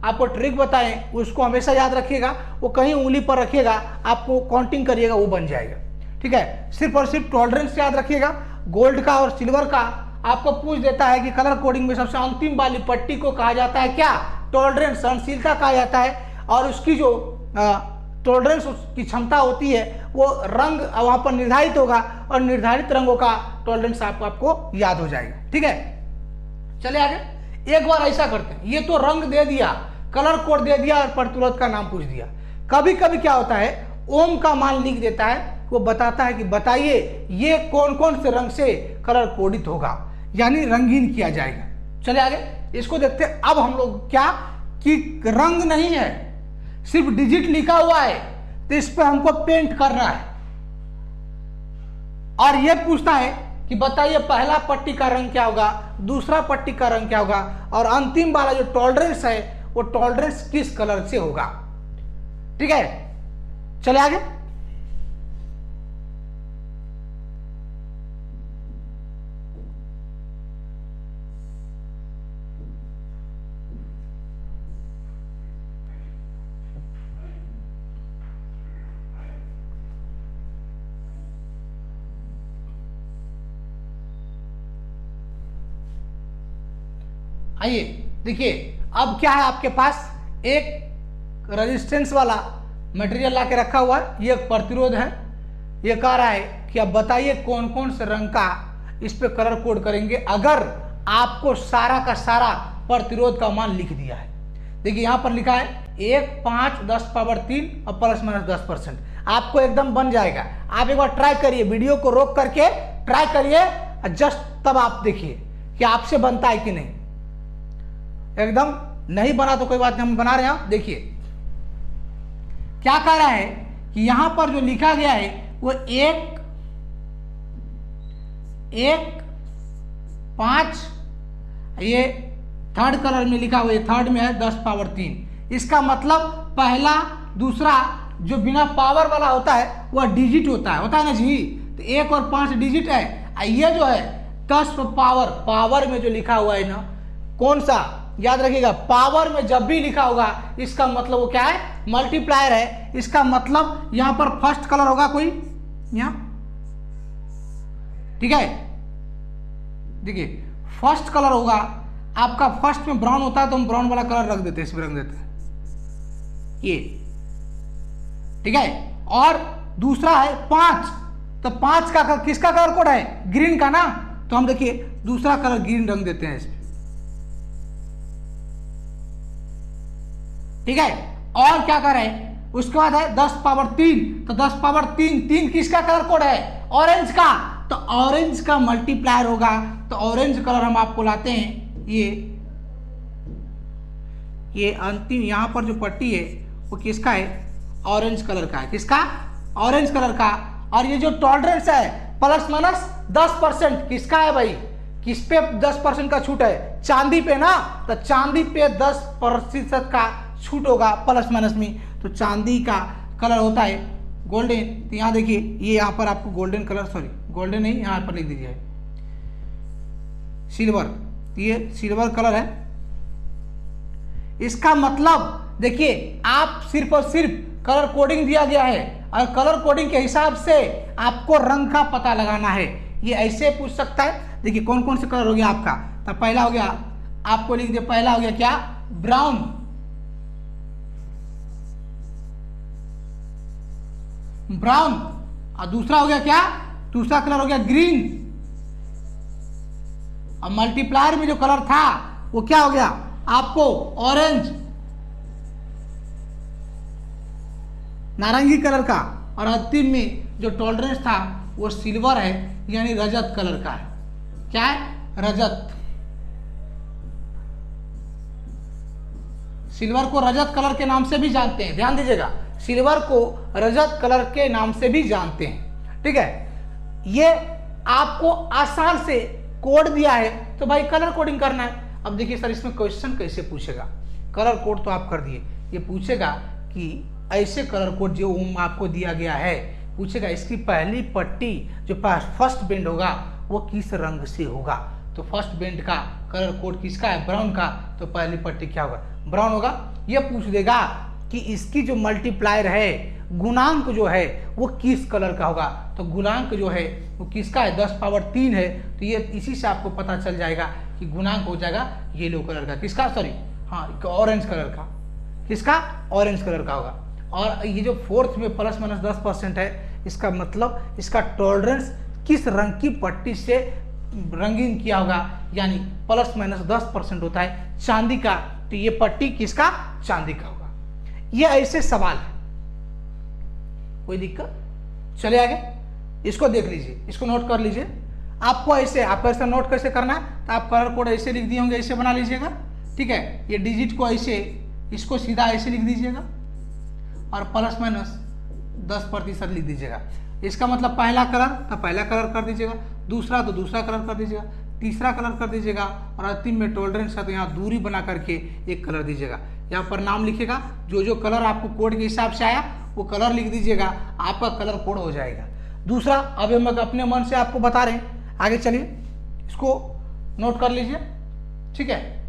आपको ट्रिक बताएं उसको हमेशा याद रखिएगा, वो कहीं उंगली पर रखिएगा, आपको काउंटिंग करिएगा वो बन जाएगा। ठीक है, सिर्फ और सिर्फ टॉलरेंस याद रखिएगा। गोल्ड का और सिल्वर का आपको पूछ देता है कि कलर कोडिंग में सबसे अंतिम वाली पट्टी को कहा जाता है क्या, टॉलरेंस, सहनशीलता कहा जाता है। और उसकी जो टॉलरेंस की क्षमता होती है वो रंग वहां पर निर्धारित होगा और निर्धारित रंगों का टॉलरेंस आपको याद हो जाएगा। ठीक है, चले आगे। एक बार ऐसा करते हैं, ये तो रंग दे दिया, कलर कोड दे दिया और प्रतिरोध का नाम पूछ दिया। कभी कभी क्या होता है ओम का मान लिख देता है, वो बताता है कि बताइए ये कौन कौन से रंग से कलर कोडित होगा, यानी रंगीन किया जाएगा। चले आगे इसको देखते हैं। अब हम लोग क्या कि रंग नहीं है, सिर्फ डिजिट लिखा हुआ है, तो इस पे हमको पेंट करना है। और ये पूछता है कि बताइए पहला पट्टी का रंग क्या होगा, दूसरा पट्टी का रंग क्या होगा, और अंतिम वाला जो टॉलरेंस है वो टॉलरेंस किस कलर से होगा। ठीक है, चले आगे। आइए देखिए, अब क्या है आपके पास एक रेजिस्टेंस वाला मटेरियल ला के रखा हुआ है, ये एक प्रतिरोध है। ये कह रहा है कि अब बताइए कौन कौन से रंग का इस पे कलर कोड करेंगे अगर आपको सारा का सारा प्रतिरोध का मान लिख दिया है। देखिए यहां पर लिखा है 1, 5, 10⁻³ और ±10%। आपको एकदम बन जाएगा। आप एक बार ट्राई करिए, वीडियो को रोक करके ट्राई करिए, जस्ट तब आप देखिए कि आपसे बनता है कि नहीं। एकदम नहीं बना तो कोई बात नहीं, हम बना रहे हैं। देखिए क्या कह रहा है कि यहां पर जो लिखा गया है वो 1, 5, ये थर्ड कलर में लिखा हुआ है, थर्ड में है 10⁻³ इसका मतलब पहला दूसरा जो बिना पावर वाला होता है वह डिजिट होता है ना जी। तो 1 और 5 डिजिट है। ये जो है 10 पावर में जो लिखा हुआ है ना, कौन सा, याद रखिएगा पावर में जब भी लिखा होगा इसका मतलब वो क्या है, मल्टीप्लायर है। इसका मतलब यहां पर फर्स्ट कलर होगा कोई यहां। ठीक है, देखिए फर्स्ट कलर होगा आपका, फर्स्ट में ब्राउन होता है तो हम ब्राउन वाला कलर रख देते हैं, इसमें रख देते हैं ये। ठीक है, और दूसरा है 5, तो 5 का किसका कलर कोड है, ग्रीन का ना, तो हम देखिए दूसरा कलर ग्रीन रंग देते हैं इसमें। ठीक है, और क्या कर रहे हैं, उसके बाद है 10⁻³ तो 10⁻³ 3 किसका कलर कोड है, ऑरेंज का, तो ऑरेंज का मल्टीप्लायर होगा। तो ऑरेंज कलर हम आपको लाते हैं, ये अंतिम यहां पर जो पट्टी है वो किसका है? ऑरेंज कलर का है। किसका? ऑरेंज कलर का। और ये जो टॉलरेंस है प्लस माइनस 10%, किसका है भाई? किस पे 10% का छूट है? चांदी पे ना, तो चांदी पे 10% का छूट होगा प्लस माइनस में। तो चांदी का कलर होता है गोल्डन। तो यहाँ देखिए, ये यहाँ पर आपको गोल्डन कलर, सॉरी गोल्डन नहीं, यहाँ पर लिख दीजिए सिल्वर। ये सिल्वर कलर है। इसका मतलब देखिए, आप सिर्फ और सिर्फ कलर कोडिंग दिया गया है और कलर कोडिंग के हिसाब से आपको रंग का पता लगाना है। ये ऐसे पूछ सकता है। देखिए कौन कौन से कलर हो गया आपका। तो पहला हो गया, आपको लिख दिया, पहला हो गया क्या? ब्राउन। ब्राउन। और दूसरा हो गया क्या? दूसरा कलर हो गया ग्रीन। और मल्टीप्लायर में जो कलर था वो क्या हो गया आपको? ऑरेंज, नारंगी कलर का। और अंतिम में जो टॉलरेंस था वो सिल्वर है, यानी रजत कलर का है। क्या है? रजत। सिल्वर को रजत कलर के नाम से भी जानते हैं, ध्यान दीजिएगा, सिल्वर को रजत कलर के नाम से भी जानते हैं। ठीक है, ये आपको आसान से कोड दिया है, तो भाई कलर कोडिंग करना है। अब देखिए सर, इसमें क्वेश्चन कैसे पूछेगा? कलर कोड तो आप कर दिए, ये पूछेगा कि ऐसे कलर कोड जो आपको दिया गया है, पूछेगा इसकी पहली पट्टी जो फर्स्ट बेंड होगा वो किस रंग से होगा। तो फर्स्ट बेंड का कलर कोड किसका है? ब्राउन का। तो पहली पट्टी क्या होगा? ब्राउन होगा। ये पूछ देगा कि इसकी जो मल्टीप्लायर है, गुणांक जो है वो किस कलर का होगा। तो गुणांक जो है वो किसका है? 10 पावर 3 है। तो ये इसी से आपको पता चल जाएगा कि गुणांक हो जाएगा येलो कलर का। किसका? सॉरी, हाँ, ऑरेंज कलर का। किसका? ऑरेंज कलर का होगा। और ये जो फोर्थ में प्लस माइनस 10% है, इसका मतलब इसका टॉलरेंस किस रंग की पट्टी से रंगीन किया होगा, यानी प्लस माइनस 10% होता है चांदी का। तो ये पट्टी किसका? चांदी का होगा। ये ऐसे सवाल है, कोई दिक्कत? चले आगे, इसको देख लीजिए, इसको नोट कर लीजिए। आपको ऐसा नोट कैसे करना है? तो आप कलर कोड ऐसे लिख दिए होंगे, ऐसे बना लीजिएगा। ठीक है, ये डिजिट को ऐसे, इसको सीधा ऐसे लिख दीजिएगा और प्लस माइनस 10% लिख दीजिएगा। इसका मतलब पहला कलर तो पहला कलर कर दीजिएगा, दूसरा तो दूसरा कलर कर दीजिएगा, तीसरा कलर कर दीजिएगा, और अंतिम में टॉलरेंस है तो यहाँ दूरी बना करके एक कलर दीजिएगा। यहाँ पर नाम लिखेगा, जो जो कलर आपको कोड के हिसाब से आया वो कलर लिख दीजिएगा, आपका कलर कोड हो जाएगा। दूसरा, अब हम अपने मन से आपको बता रहे हैं, आगे चलिए, इसको नोट कर लीजिए। ठीक है,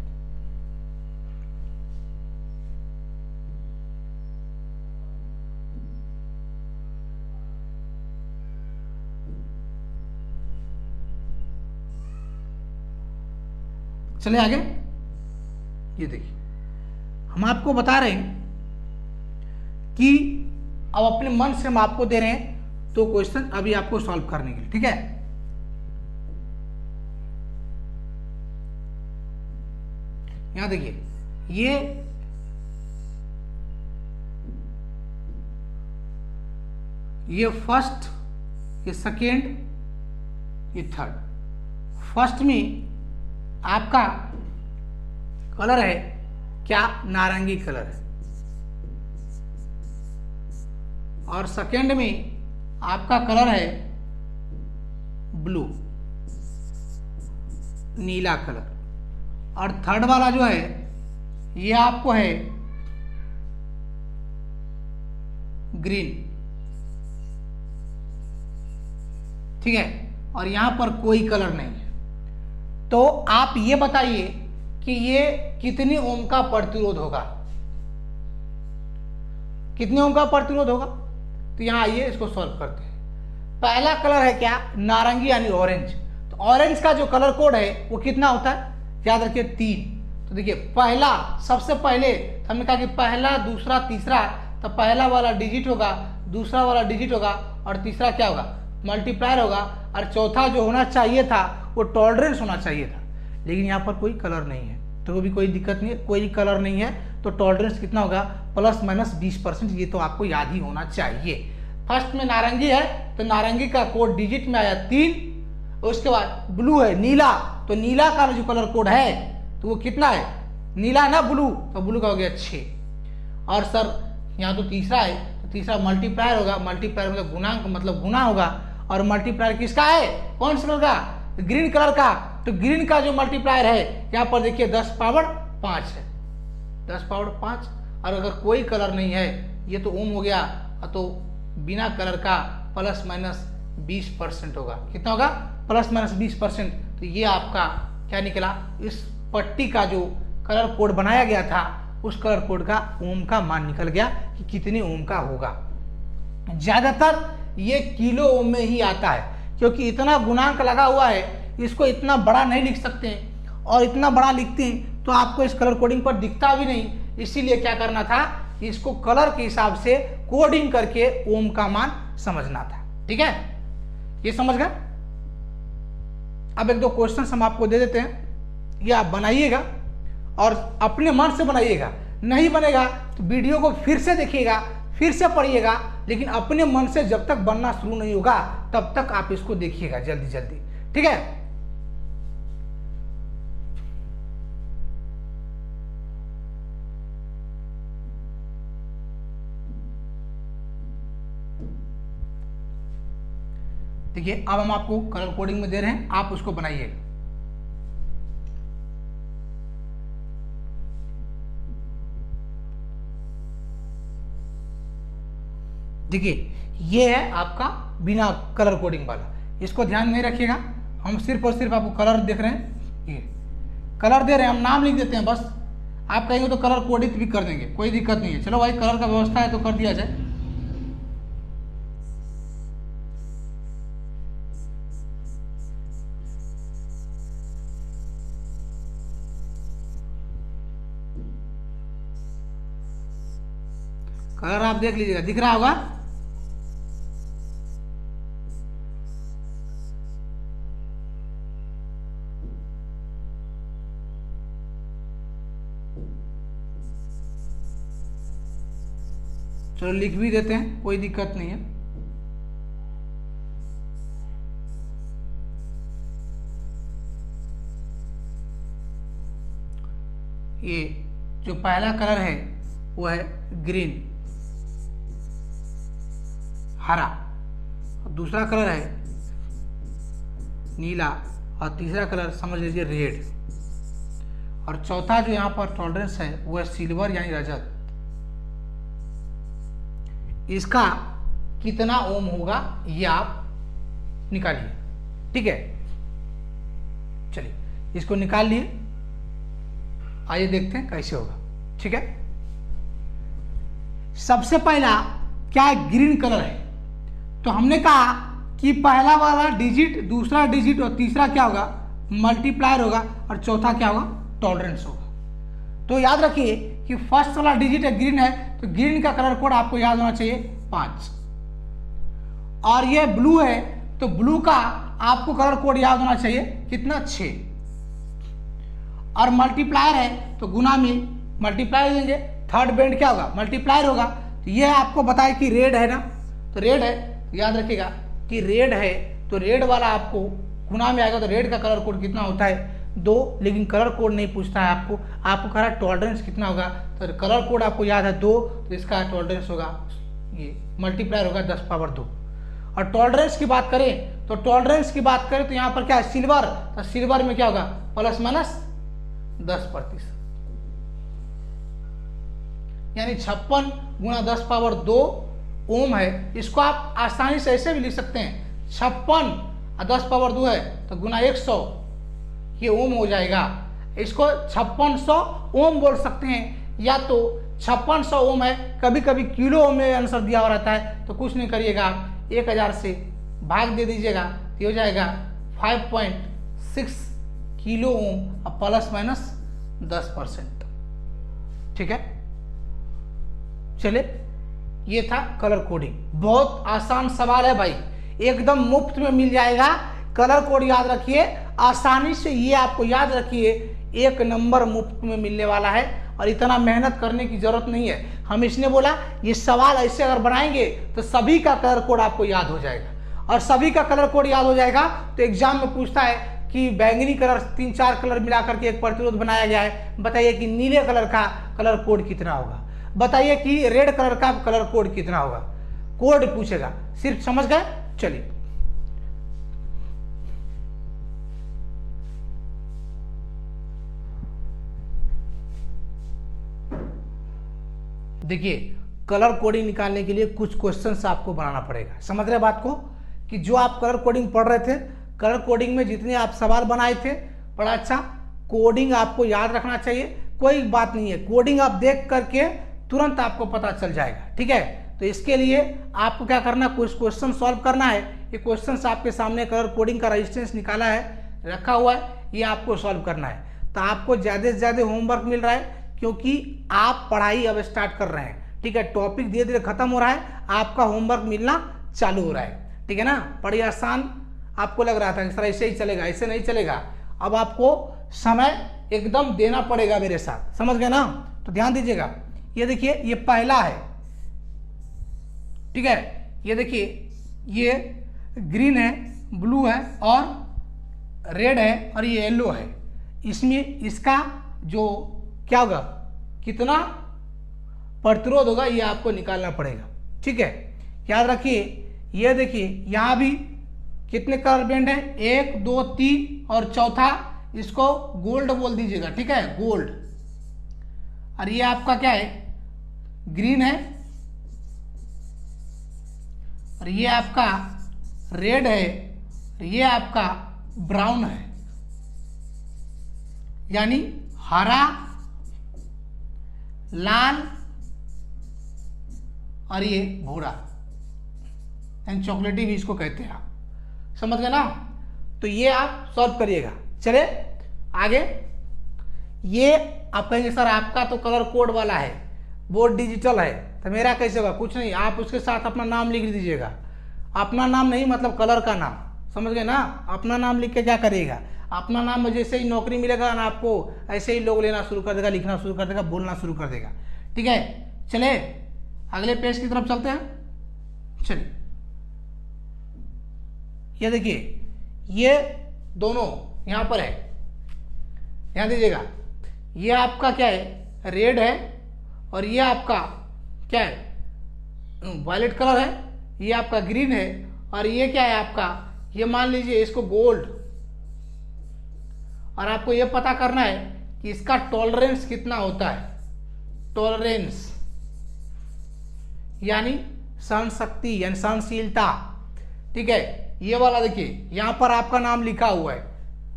चले आगे। ये देखिए, हम आपको बता रहे हैं कि अब अपने मन से हम आपको दे रहे हैं तो क्वेश्चन अभी आपको सॉल्व करने के लिए। ठीक है, यहां देखिए, ये फर्स्ट, ये सेकेंड, ये थर्ड। फर्स्ट में आपका कलर है क्या? नारंगी कलर है। और सेकेंड में आपका कलर है ब्लू, नीला कलर। और थर्ड वाला जो है ये आपको है ग्रीन। ठीक है, और यहां पर कोई कलर नहीं है। तो आप ये बताइए कि ये कितनी ओम का प्रतिरोध होगा? कितने ओम का प्रतिरोध होगा? तो यहां आइए, इसको सॉल्व करते हैं। पहला कलर है क्या? नारंगी यानी ऑरेंज। तो ऑरेंज का जो कलर कोड है वो कितना होता है? याद रखिए 3। तो देखिए, पहला, सबसे पहले हमने कहा कि पहला, दूसरा, तीसरा, तो पहला वाला डिजिट होगा, दूसरा वाला डिजिट होगा, और तीसरा क्या होगा? मल्टीप्लायर होगा। और चौथा जो होना चाहिए था वो टॉलरेंस होना चाहिए था, लेकिन यहाँ पर कोई कलर नहीं है, तो वो भी कोई दिक्कत नहीं है, कोई कलर नहीं है। तो टॉलरेंस कितना होगा? Plus minus 20%। ये तो आपको याद ही होना चाहिए। फर्स्ट में नारंगी है तो नारंगी का कोड डिजिट में आया 3, उसके बाद ब्लू है, नीला, तो नीला का जो कलर कोड है तो वो कितना है, नीला है ना ब्लू, तो ब्लू का हो गया 6। और सर यहाँ तो तीसरा है, तो तीसरा मल्टीप्लायर होगा, मल्टीप्लायर मतलब गुणांक मतलब गुना होगा, और मल्टीप्लायर किसका है, कौन सा कलर का, ग्रीन कलर का, तो ग्रीन का जो मल्टीप्लायर है यहाँ पर देखिए 10 पावर 5 है, 10 पावर 5। और अगर कोई कलर नहीं है, ये तो ओम हो गया, तो बिना कलर का प्लस माइनस 20% होगा, कितना होगा, प्लस माइनस 20%। तो ये आपका क्या निकला, इस पट्टी का जो कलर कोड बनाया गया था उस कलर कोड का ओम का मान निकल गया कि कितने ओम का होगा। ज्यादातर ये किलो ओम में ही आता है, क्योंकि इतना गुणांक लगा हुआ है, इसको इतना बड़ा नहीं लिख सकते हैं, और इतना बड़ा लिखते हैं तो आपको इस कलर कोडिंग पर दिखता भी नहीं। इसीलिए क्या करना था, इसको कलर के हिसाब से कोडिंग करके ओम का मान समझना था। ठीक है, ये समझ गए। अब एक दो क्वेश्चन हम आपको दे देते हैं, ये आप बनाइएगा और अपने मन से बनाइएगा, नहीं बनेगा तो वीडियो को फिर से देखिएगा, फिर से पढ़िएगा, लेकिन अपने मन से जब तक बनना शुरू नहीं होगा तब तक आप इसको देखिएगा जल्दी जल्दी। ठीक है, देखिए अब हम आपको कलर कोडिंग में दे रहे हैं, आप उसको बनाइएगा। देखिए ये है आपका बिना कलर कोडिंग वाला, इसको ध्यान नहीं रखिएगा, हम सिर्फ और सिर्फ आपको कलर देख रहे हैं, ये कलर दे रहे हैं, हम नाम लिख देते हैं बस, आप कहेंगे तो कलर कोडित भी कर देंगे, कोई दिक्कत नहीं है। चलो भाई कलर का व्यवस्था है तो कर दिया जाए। कलर आप देख लीजिएगा, दिख रहा होगा। चलो लिख भी देते हैं, कोई दिक्कत नहीं है। ये जो पहला कलर है वो है ग्रीन, हरा, और दूसरा कलर है नीला, और तीसरा कलर समझ लीजिए रेड, और चौथा जो यहाँ पर टॉलरेंस है वो है सिल्वर यानी रजत। इसका कितना ओम होगा ये आप निकालिए। ठीक है, चलिए इसको निकाल लिए, आइए देखते हैं कैसे होगा। ठीक है, सबसे पहला क्या है, ग्रीन कलर है, तो हमने कहा कि पहला वाला डिजिट, दूसरा डिजिट और तीसरा क्या होगा, मल्टीप्लायर होगा, और चौथा क्या होगा, टॉलरेंस होगा। तो याद रखिए कि फर्स्ट वाला डिजिट है ग्रीन है, तो ग्रीन का कलर कोड आपको याद होना चाहिए 5, और ये ब्लू है तो ब्लू का आपको कलर कोड याद होना चाहिए कितना, 6, और मल्टीप्लायर है तो गुना में मल्टीप्लायर देंगे, थर्ड बैंड क्या होगा, मल्टीप्लायर होगा। तो ये आपको बताए कि रेड है ना, तो रेड है, तो याद रखिएगा कि रेड है तो रेड वाला आपको गुना में आएगा, तो रेड का कलर कोड कितना होता है, 2, लेकिन कलर कोड नहीं पूछता है आपको कह रहा है टॉलरेंस कितना होगा, तो कलर कोड आपको याद है 2, तो इसका टॉलरेंस होगा, ये मल्टीप्लायर होगा 10 पावर 2। और टॉलरेंस की बात करें तो टॉलरेंस की बात करें तो यहाँ पर क्या है, सिल्वर, तो सिल्वर में क्या होगा, प्लस माइनस 10%, यानी 56 गुणा 10 पावर 2 ओम है। इसको आप आसानी से ऐसे भी लिख सकते हैं, 56 और 10 पावर 2 है तो गुना 100, ये ओम हो जाएगा। इसको 5600 ओम बोल सकते हैं, या तो 5600 ओम है, कभी कभी किलो ओम में आंसर दिया हुआ रहता है, तो कुछ नहीं करिएगा, 1000 से भाग दे दीजिएगा, तो हो जाएगा 5.6 किलो ओम और प्लस माइनस 10%। ठीक है, चले, ये था कलर कोडिंग। बहुत आसान सवाल है भाई, एकदम मुफ्त में मिल जाएगा। कलर कोड याद रखिए, आसानी से ये आपको याद रखिए, 1 नंबर मुफ्त में मिलने वाला है, और इतना मेहनत करने की जरूरत नहीं है। हम इसने बोला ये सवाल ऐसे अगर बनाएंगे तो सभी का कलर कोड आपको याद हो जाएगा। और सभी का कलर कोड याद हो जाएगा। तो एग्जाम में पूछता है कि बैंगनी कलर 3-4 कलर मिलाकर के एक प्रतिरोध बनाया गया है, बताइए कि नीले कलर का कलर कोड कितना होगा, बताइए कि रेड कलर का कलर कोड कितना होगा। कोड पूछेगा, सिर्फ समझ गए। चलिए देखिए, कलर कोडिंग निकालने के लिए कुछ क्वेश्चंस आपको बनाना पड़ेगा। समझ रहे बात को कि जो आप कलर कोडिंग पढ़ रहे थे, कलर कोडिंग में जितने आप सवाल बनाए थे, बड़ा अच्छा कोडिंग आपको याद रखना चाहिए। कोई बात नहीं है, कोडिंग आप देख करके तुरंत आपको पता चल जाएगा, ठीक है। तो इसके लिए आपको क्या करना, कुछ क्वेश्चन सॉल्व करना है। ये क्वेश्चन आपके सामने कलर कोडिंग का रेजिस्टेंस निकाला है, रखा हुआ है, ये आपको सॉल्व करना है। तो आपको ज़्यादा से ज़्यादा होमवर्क मिल रहा है क्योंकि आप पढ़ाई अब स्टार्ट कर रहे हैं, ठीक है। टॉपिक धीरे धीरे खत्म हो रहा है, आपका होमवर्क मिलना चालू हो रहा है, ठीक है ना। बड़ी आसान आपको लग रहा था कि सर ऐसे ही चलेगा, ऐसे नहीं चलेगा। अब आपको समय एकदम देना पड़ेगा मेरे साथ, समझ गए ना। तो ध्यान दीजिएगा, ये देखिए ये पहला है, ठीक है। ये देखिए ये ग्रीन है, ब्लू है और रेड है और ये येलो है। इसमें इसका जो क्या होगा, कितना प्रतिरोध होगा, ये आपको निकालना पड़ेगा, ठीक है। याद रखिए, ये देखिए यहाँ भी कितने कलर बैंड है, 1 2 3 और चौथा इसको गोल्ड बोल दीजिएगा, ठीक है, गोल्ड। और ये आपका क्या है, ग्रीन है, और ये आपका रेड है, और ये आपका ब्राउन है, यानी हरा, लाल और ये भूरा, यानी चॉकलेटी भी इसको कहते हैं, आप समझ गए ना। तो ये आप सॉल्व करिएगा। चले आगे। ये आप कहेंगे सर आपका तो कलर कोड वाला है, बोर्ड डिजिटल है, तो मेरा कैसे होगा। कुछ नहीं, आप उसके साथ अपना नाम लिख दीजिएगा। अपना नाम नहीं, मतलब कलर का नाम, समझ गए ना। अपना नाम लिख के क्या करिएगा, अपना नाम में जैसे ही नौकरी मिलेगा ना आपको, ऐसे ही लोग लेना शुरू कर देगा, लिखना शुरू कर देगा, बोलना शुरू कर देगा, ठीक है। चले अगले पेज की तरफ चलते हैं। चलिए ये देखिए, ये दोनों यहां पर है, ध्यान दीजिएगा। ये आपका क्या है, रेड है, और ये आपका क्या है, वायलेट कलर है, ये आपका ग्रीन है, और ये क्या है आपका, ये मान लीजिए इसको गोल्ड। और आपको ये पता करना है कि इसका टॉलरेंस कितना होता है, टॉलरेंस यानी सहन शक्ति यानी सहनशीलता, ठीक है। ये वाला देखिए, यहां पर आपका नाम लिखा हुआ है,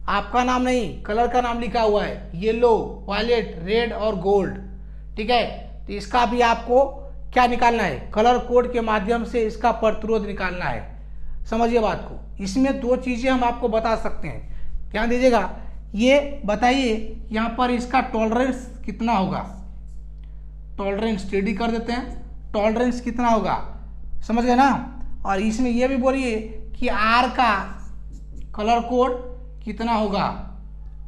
आपका नाम नहीं, कलर का नाम लिखा हुआ है, येलो, वायलेट, रेड और गोल्ड, ठीक है। तो इसका भी आपको क्या निकालना है, कलर कोड के माध्यम से इसका प्रतिरोध निकालना है। समझिए बात को। इसमें दो चीजें हम आपको बता सकते हैं, ध्यान दीजिएगा। ये बताइए यहां पर इसका टॉलरेंस कितना होगा, टॉलरेंस टेडी कर देते हैं, टॉलरेंस कितना होगा, समझ गए ना। और इसमें यह भी बोलिए कि आर का कलर कोड कितना होगा,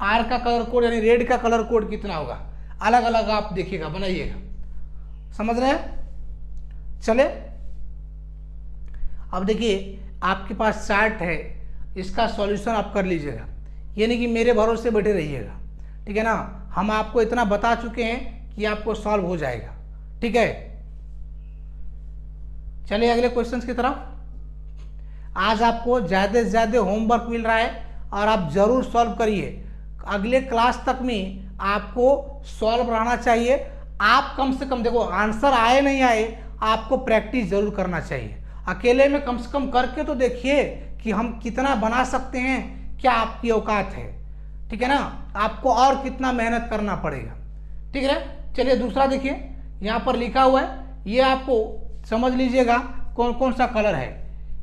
आर का कलर कोड यानी रेड का कलर कोड कितना होगा। अलग अलग आप देखिएगा, बनाइएगा, समझ रहे हैं। चले अब देखिए, आपके पास चार्ट है, इसका सॉल्यूशन आप कर लीजिएगा, यानी कि मेरे भरोसे बैठे रहिएगा, ठीक है ना। हम आपको इतना बता चुके हैं कि आपको सॉल्व हो जाएगा, ठीक है। चलिए अगले क्वेश्चन की तरफ। आज आपको ज्यादा से ज्यादा होमवर्क मिल रहा है और आप जरूर सॉल्व करिए। अगले क्लास तक में आपको सॉल्व रहना चाहिए। आप कम से कम देखो, आंसर आए नहीं आए, आपको प्रैक्टिस जरूर करना चाहिए। अकेले में कम से कम करके तो देखिए कि हम कितना बना सकते हैं, क्या आपकी औकात है, ठीक है ना। आपको और कितना मेहनत करना पड़ेगा, ठीक है। चलिए दूसरा देखिए, यहाँ पर लिखा हुआ है, ये आपको समझ लीजिएगा कौन कौन सा कलर है।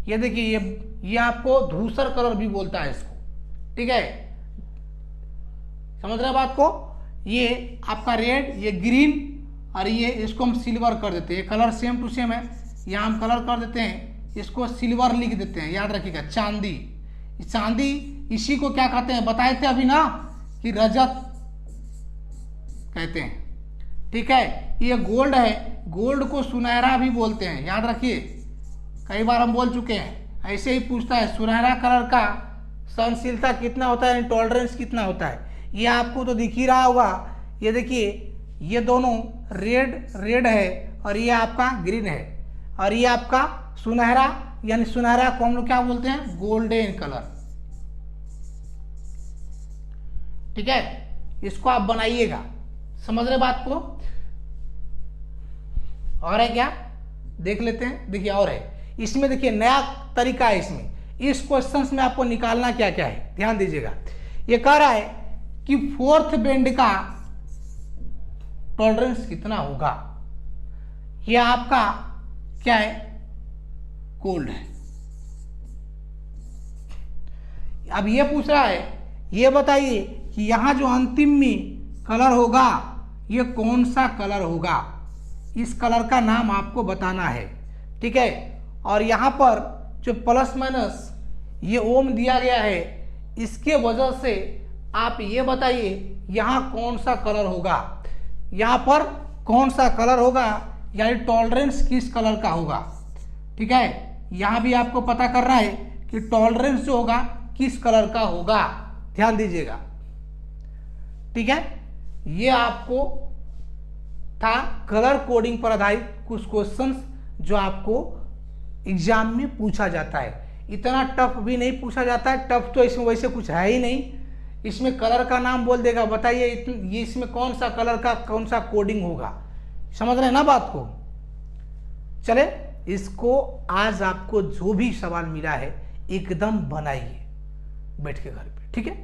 ये देखिए, ये आपको धूसर कलर भी बोलता है इसको, ठीक है, समझ रहे बात को। ये आपका रेड, ये ग्रीन, और ये इसको हम सिल्वर कर देते हैं। कलर सेम टू सेम है, यहाँ हम कलर कर देते हैं, इसको सिल्वर लिख देते हैं, याद रखिएगा। चांदी, चांदी इसी को क्या कहते हैं, बताए थे अभी ना कि रजत कहते हैं, ठीक है। ये गोल्ड है, गोल्ड को सुनहरा भी बोलते हैं, याद रखिए, कई बार हम बोल चुके हैं। ऐसे ही पूछता है सुनहरा कलर का सहनशीलता कितना होता है, टॉलरेंस कितना होता है। ये आपको तो दिख ही रहा होगा, ये देखिए ये दोनों रेड है और ये आपका ग्रीन है, और ये आपका सुनहरा, यानी सुनहरा को हम लोग क्या बोलते हैं, गोल्डन कलर। ठीक है, इसको आप बनाइएगा, समझ रहे बात को। और है क्या, देख लेते हैं। देखिए और है इसमें, देखिए नया तरीका है इसमें। इस क्वेश्चंस में आपको निकालना क्या क्या है, ध्यान दीजिएगा। ये कह रहा है कि फोर्थ बेंड का टॉलरेंस कितना होगा। ये आपका क्या है, कोल्ड है। अब ये पूछ रहा है, ये बताइए कि यहां जो अंतिम में कलर होगा ये कौन सा कलर होगा, इस कलर का नाम आपको बताना है। ठीक है, और यहां पर जो प्लस माइनस ये ओम दिया गया है, इसके वजह से आप ये बताइए यहां कौन सा कलर होगा, यहां पर कौन सा कलर होगा, यानी टॉलरेंस किस कलर का होगा। ठीक है, यहां भी आपको पता करना है कि टॉलरेंस जो होगा किस कलर का होगा, ध्यान दीजिएगा। ठीक है, ये आपको था कलर कोडिंग पर आधारित कुछ क्वेश्चंस जो आपको एग्जाम में पूछा जाता है। इतना टफ भी नहीं पूछा जाता है, टफ तो इसमें वैसे कुछ है ही नहीं। इसमें कलर का नाम बोल देगा, बताइए ये इसमें कौन सा कलर का कौन सा कोडिंग होगा, समझ रहे हैं ना बात को। चले, इसको आज आपको जो भी सवाल मिला है एकदम बनाइए बैठ के घर पे, ठीक है।